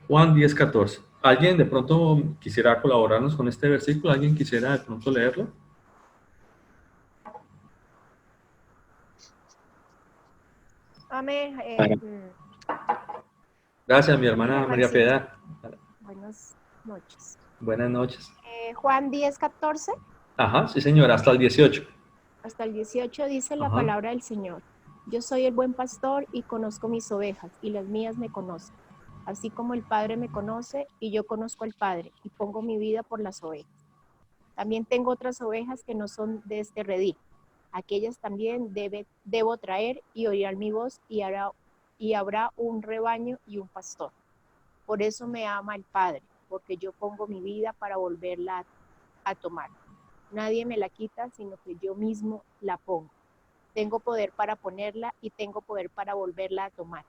Juan 10, 14. ¿Alguien de pronto quisiera colaborarnos con este versículo? ¿Alguien quisiera de pronto leerlo? Amén. Gracias, mi hermana María Piedad. Buenas noches. Buenas noches. Juan 10, 14. Ajá, sí señora, hasta el 18. Hasta el 18 dice la Ajá. palabra del Señor. Yo soy el buen pastor y conozco mis ovejas, y las mías me conocen. Así como el Padre me conoce, y yo conozco al Padre, y pongo mi vida por las ovejas. También tengo otras ovejas que no son de este redil. Aquellas también debo traer, y oirán mi voz, y habrá un rebaño y un pastor. Por eso me ama el Padre, porque yo pongo mi vida para volverla a tomar. Nadie me la quita, sino que yo mismo la pongo. Tengo poder para ponerla y tengo poder para volverla a tomar.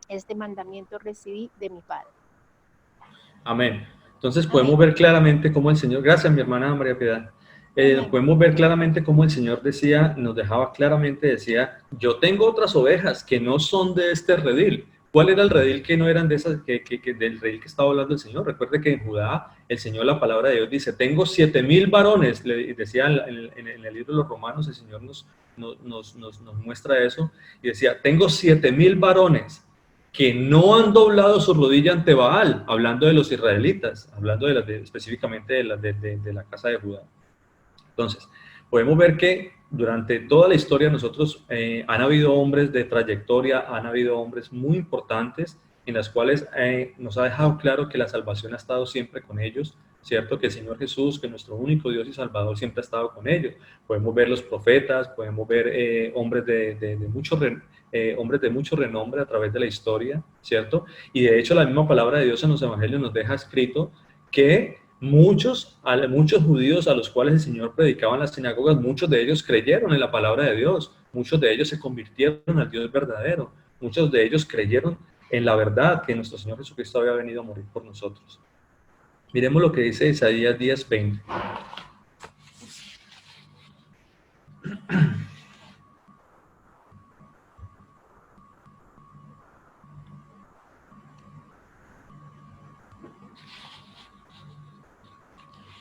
Este mandamiento recibí de mi Padre. Amén. Entonces podemos ver claramente cómo el Señor, gracias mi hermana María Piedad, podemos ver claramente cómo el Señor decía, nos dejaba claramente, decía, yo tengo otras ovejas que no son de este redil. ¿Cuál era el redil que no eran de esas, del redil que estaba hablando el Señor? Recuerde que en Judá, el Señor, la palabra de Dios dice, tengo 7,000 varones, le decía en el libro de los Romanos, el Señor nos muestra eso, y decía, tengo 7,000 varones que no han doblado su rodilla ante Baal, hablando de los israelitas, hablando específicamente de la casa de Judá. Entonces, podemos ver que durante toda la historia nosotros han habido hombres de trayectoria, han habido hombres muy importantes en las cuales nos ha dejado claro que la salvación ha estado siempre con ellos, ¿cierto? Que el Señor Jesús, que nuestro único Dios y Salvador, siempre ha estado con ellos. Podemos ver los profetas, podemos ver hombres de mucho renombre a través de la historia, ¿cierto? Y de hecho la misma palabra de Dios en los evangelios nos deja escrito que muchos judíos a los cuales el Señor predicaba en las sinagogas, muchos de ellos creyeron en la palabra de Dios, muchos de ellos se convirtieron al Dios verdadero, muchos de ellos creyeron en la verdad que nuestro Señor Jesucristo había venido a morir por nosotros. Miremos lo que dice Isaías 10:20.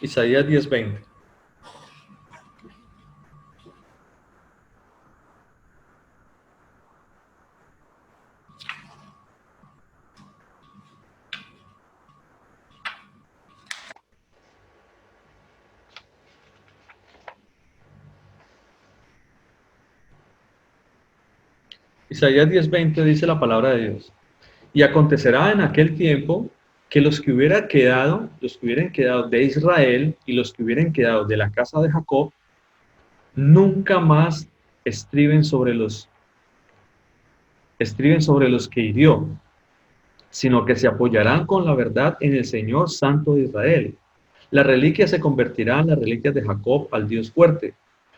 Isaías 10:20. Isaías 10:20 dice la palabra de Dios. Y acontecerá en aquel tiempo que los que hubieran quedado de Israel y los que hubieran quedado de la casa de Jacob, nunca más estriben sobre los que hirió, sino que se apoyarán con la verdad en el Señor Santo de Israel. Las reliquias se convertirán en las reliquias de Jacob al Dios fuerte,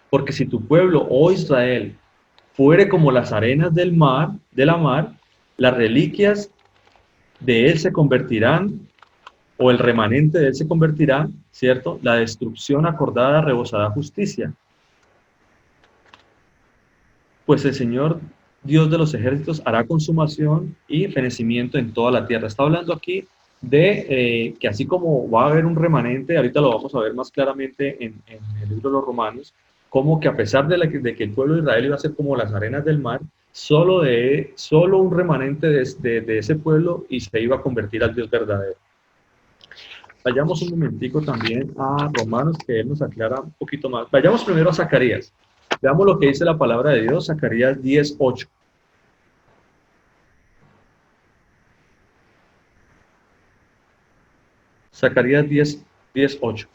porque si tu pueblo, oh Israel, fuere como las arenas de la mar, las reliquias de él se convertirán, o el remanente de él se convertirá, ¿cierto? La destrucción acordada rebosará justicia. Pues el Señor, Dios de los ejércitos, hará consumación y fenecimiento en toda la tierra. Está hablando aquí de que así como va a haber un remanente, ahorita lo vamos a ver más claramente en el libro de los Romanos, como que a pesar de que el pueblo de Israel iba a ser como las arenas del mar, solo un remanente de ese pueblo y se iba a convertir al Dios verdadero. Vayamos un momentico también a Romanos, que él nos aclara un poquito más. Vayamos primero a Zacarías. Veamos lo que dice la palabra de Dios, Zacarías 10:8. Zacarías 10:8.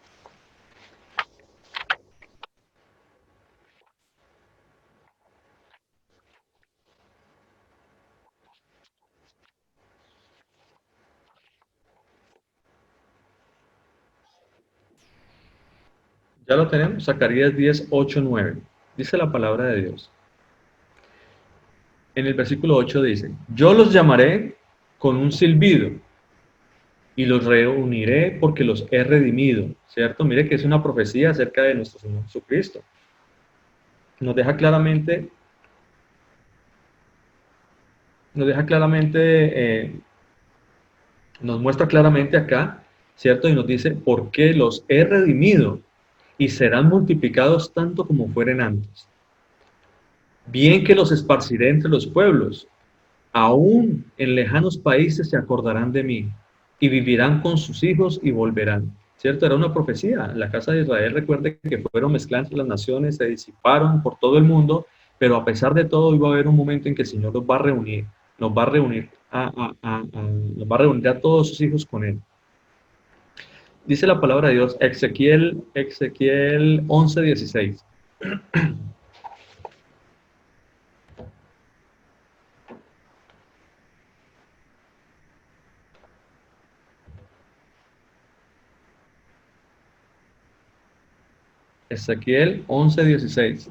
Ya lo tenemos, Zacarías 10:8-9. Dice la palabra de Dios. En el versículo 8 dice, yo los llamaré con un silbido y los reuniré porque los he redimido, ¿cierto? Mire que es una profecía acerca de nuestro Señor Jesucristo. Nos muestra claramente acá, ¿cierto? Y nos dice, porque los he redimido y serán multiplicados tanto como fueren antes. Bien que los esparciré entre los pueblos, aún en lejanos países se acordarán de mí, y vivirán con sus hijos y volverán. ¿Cierto? Era una profecía. La casa de Israel, recuerde que fueron mezcladas las naciones, se disiparon por todo el mundo, pero a pesar de todo, hoy va a haber un momento en que el Señor nos va a reunir, nos va a reunir nos va a reunir a todos sus hijos con Él. Dice la palabra de Dios, Ezequiel 11:16. Ezequiel 11:16.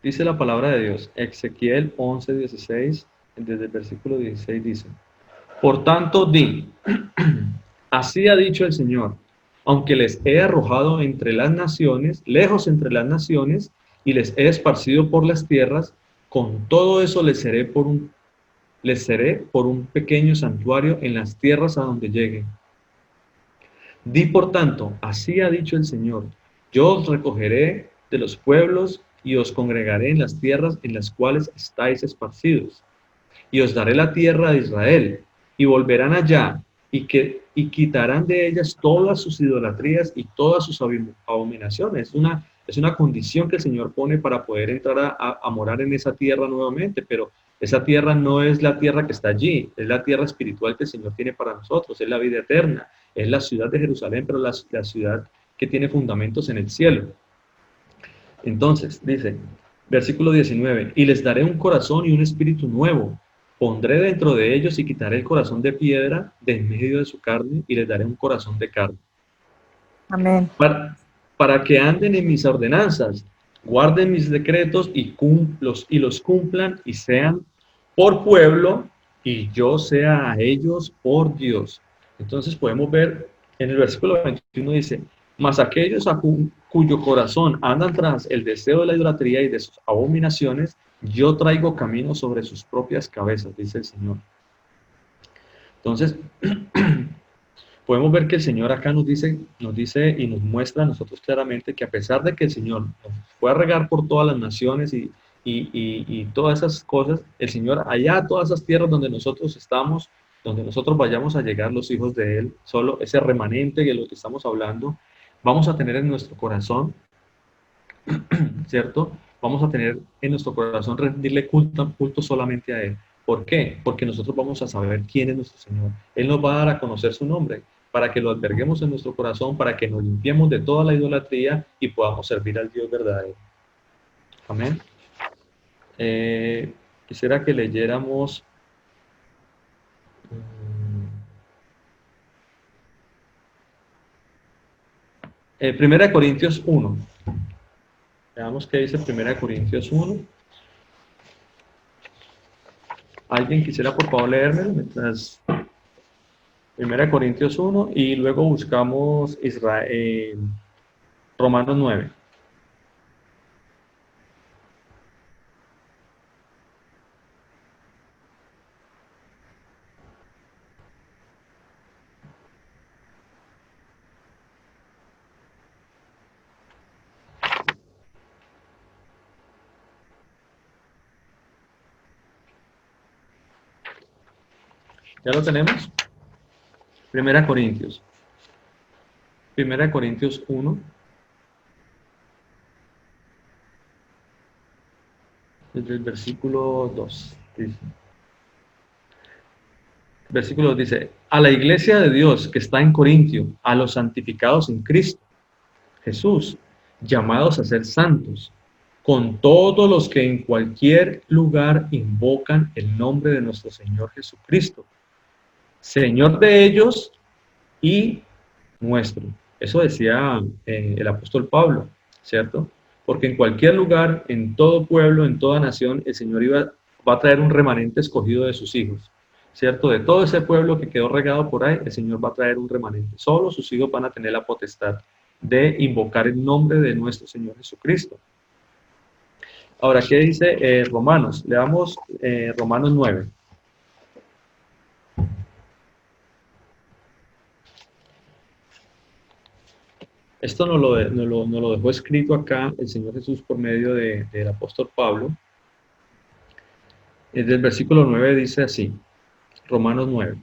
Dice la palabra de Dios, Ezequiel 11:16, desde el versículo 16 dice, por tanto di, así ha dicho el Señor, aunque les he arrojado entre las naciones, lejos entre las naciones, y les he esparcido por las tierras, con todo eso les seré por un pequeño santuario en las tierras a donde lleguen. Di por tanto, así ha dicho el Señor, yo os recogeré de los pueblos y os congregaré en las tierras en las cuales estáis esparcidos, y os daré la tierra de Israel, y volverán allá, y quitarán de ellas todas sus idolatrías y todas sus abominaciones. Es una condición que el Señor pone para poder entrar a morar en esa tierra nuevamente, pero esa tierra no es la tierra que está allí, es la tierra espiritual que el Señor tiene para nosotros, es la vida eterna, es la ciudad de Jerusalén, pero la ciudad que tiene fundamentos en el cielo. Entonces, dice, versículo 19, y les daré un corazón y un espíritu nuevo, pondré dentro de ellos y quitaré el corazón de piedra de en medio de su carne y les daré un corazón de carne. Amén. Para que anden en mis ordenanzas, guarden mis decretos y los cumplan y sean por pueblo y yo sea a ellos por Dios. Entonces podemos ver en el versículo 21 dice, mas aquellos cuyo corazón andan tras el deseo de la idolatría y de sus abominaciones, yo traigo camino sobre sus propias cabezas, dice el Señor. Entonces, podemos ver que el Señor acá nos dice y nos muestra a nosotros claramente que a pesar de que el Señor nos fue a regar por todas las naciones y todas esas cosas, el Señor allá, todas esas tierras donde nosotros estamos, donde nosotros vayamos a llegar los hijos de Él, solo ese remanente de lo que estamos hablando, vamos a tener en nuestro corazón, ¿cierto? Vamos a tener en nuestro corazón rendirle culto solamente a Él. ¿Por qué? Porque nosotros vamos a saber quién es nuestro Señor. Él nos va a dar a conocer su nombre, para que lo alberguemos en nuestro corazón, para que nos limpiemos de toda la idolatría y podamos servir al Dios verdadero. Amén. Quisiera que leyéramos Primera de Corintios 1. Veamos qué dice Primera de Corintios 1. ¿Alguien quisiera por favor leerme? Mientras Primera de Corintios 1 y luego buscamos Romanos 9. ¿Ya lo tenemos? Primera Corintios 1, desde el versículo 2. Dice. Versículo 2 dice, a la iglesia de Dios que está en Corintio, a los santificados en Cristo Jesús, llamados a ser santos, con todos los que en cualquier lugar invocan el nombre de nuestro Señor Jesucristo, Señor de ellos y nuestro. Eso decía el apóstol Pablo, ¿cierto? Porque en cualquier lugar, en todo pueblo, en toda nación, el Señor va a traer un remanente escogido de sus hijos, ¿cierto? De todo ese pueblo que quedó regado por ahí, el Señor va a traer un remanente. Solo sus hijos van a tener la potestad de invocar el nombre de nuestro Señor Jesucristo. Ahora, ¿qué dice Romanos? Leamos Romanos 9. Esto nos lo dejó escrito acá el Señor Jesús por medio del apóstol Pablo. Desde el versículo 9 dice así, Romanos 9.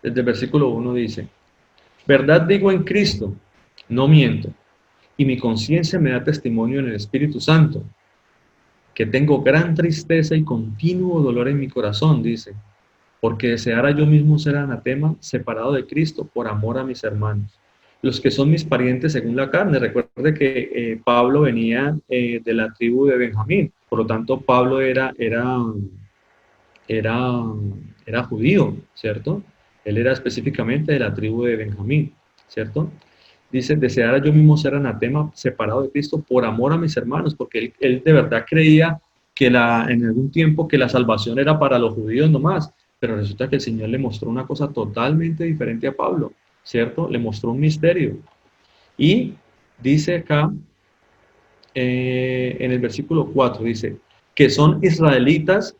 Desde el versículo 1 dice, Verdad digo en Cristo, no miento, y mi conciencia me da testimonio en el Espíritu Santo, que tengo gran tristeza y continuo dolor en mi corazón, dice, porque deseara yo mismo ser anatema, separado de Cristo, por amor a mis hermanos, los que son mis parientes según la carne. Recuerde que Pablo venía de la tribu de Benjamín, por lo tanto Pablo era judío, ¿cierto? Él era específicamente de la tribu de Benjamín, ¿cierto? Dice, deseara yo mismo ser anatema, separado de Cristo, por amor a mis hermanos, porque él de verdad creía que en algún tiempo que la salvación era para los judíos nomás, pero resulta que el Señor le mostró una cosa totalmente diferente a Pablo, ¿cierto? Le mostró un misterio. Y dice acá, en el versículo 4, dice, que son israelitas,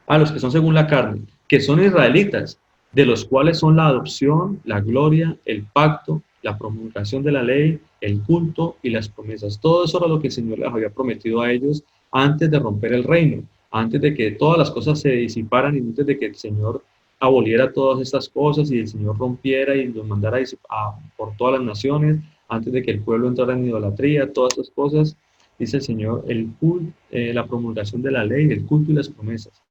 a los que son según la carne, que son israelitas, de los cuales son la adopción, la gloria, el pacto, la promulgación de la ley, el culto y las promesas. Todo eso era lo que el Señor les había prometido a ellos antes de romper el reino, antes de que todas las cosas se disiparan y antes de que el Señor aboliera todas estas cosas y el Señor rompiera y los mandara por todas las naciones, antes de que el pueblo entrara en idolatría, todas esas cosas, dice el Señor, el culto, la promulgación de la ley, el culto y las promesas,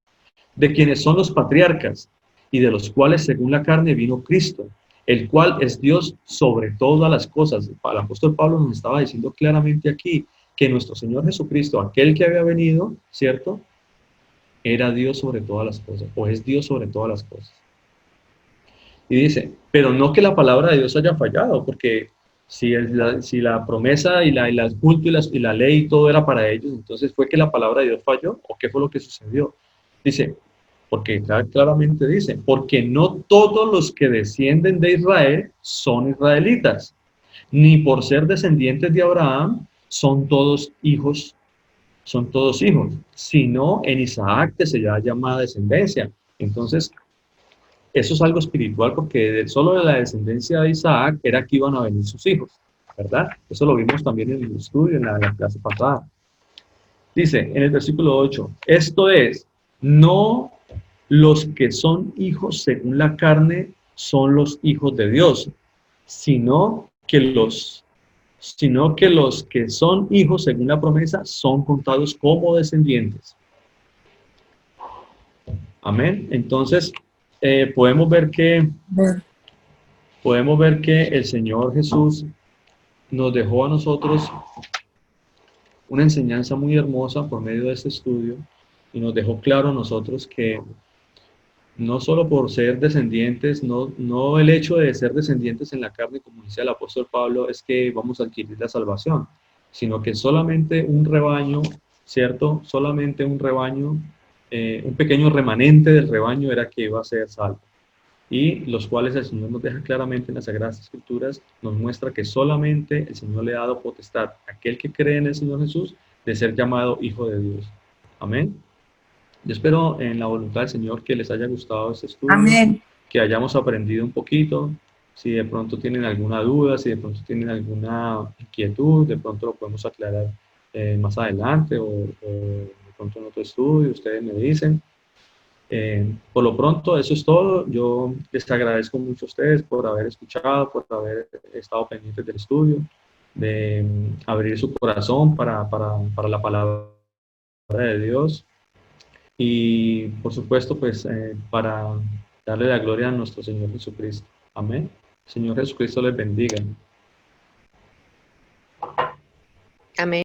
de quienes son los patriarcas y de los cuales según la carne vino Cristo, el cual es Dios sobre todas las cosas. El apóstol Pablo nos estaba diciendo claramente aquí que nuestro Señor Jesucristo, aquel que había venido, ¿cierto?, era Dios sobre todas las cosas, o es Dios sobre todas las cosas. Y dice, pero no que la palabra de Dios haya fallado, porque si la promesa y el culto y la ley y todo era para ellos, entonces ¿fue que la palabra de Dios falló? ¿O qué fue lo que sucedió? Dice, porque claramente dice, porque no todos los que descienden de Israel son israelitas, ni por ser descendientes de Abraham son todos hijos, sino en Isaac que se llama descendencia. Entonces, eso es algo espiritual, porque solo de la descendencia de Isaac era que iban a venir sus hijos, ¿verdad? Eso lo vimos también en el estudio, en la clase pasada. Dice en el versículo 8, esto es, no los que son hijos según la carne son los hijos de Dios, sino que los que son hijos según la promesa son contados como descendientes. Amén. Entonces, podemos ver que el Señor Jesús nos dejó a nosotros una enseñanza muy hermosa por medio de este estudio y nos dejó claro a nosotros que no solo por ser descendientes, no el hecho de ser descendientes en la carne, como dice el apóstol Pablo, es que vamos a adquirir la salvación, sino que solamente un rebaño, ¿cierto? Solamente un rebaño, un pequeño remanente del rebaño era que iba a ser salvo. Y los cuales el Señor nos deja claramente en las Sagradas Escrituras, nos muestra que solamente el Señor le ha dado potestad a aquel que cree en el Señor Jesús de ser llamado Hijo de Dios. Amén. Yo espero en la voluntad del Señor que les haya gustado este estudio, Amén. Que hayamos aprendido un poquito. Si de pronto tienen alguna duda, si de pronto tienen alguna inquietud, de pronto lo podemos aclarar más adelante o de pronto en otro estudio, ustedes me dicen. Por lo pronto, eso es todo. Yo les agradezco mucho a ustedes por haber escuchado, por haber estado pendientes del estudio, de abrir su corazón para la palabra de Dios. Y por supuesto, pues para darle la gloria a nuestro Señor Jesucristo. Amén. Señor Jesucristo les bendiga. Amén.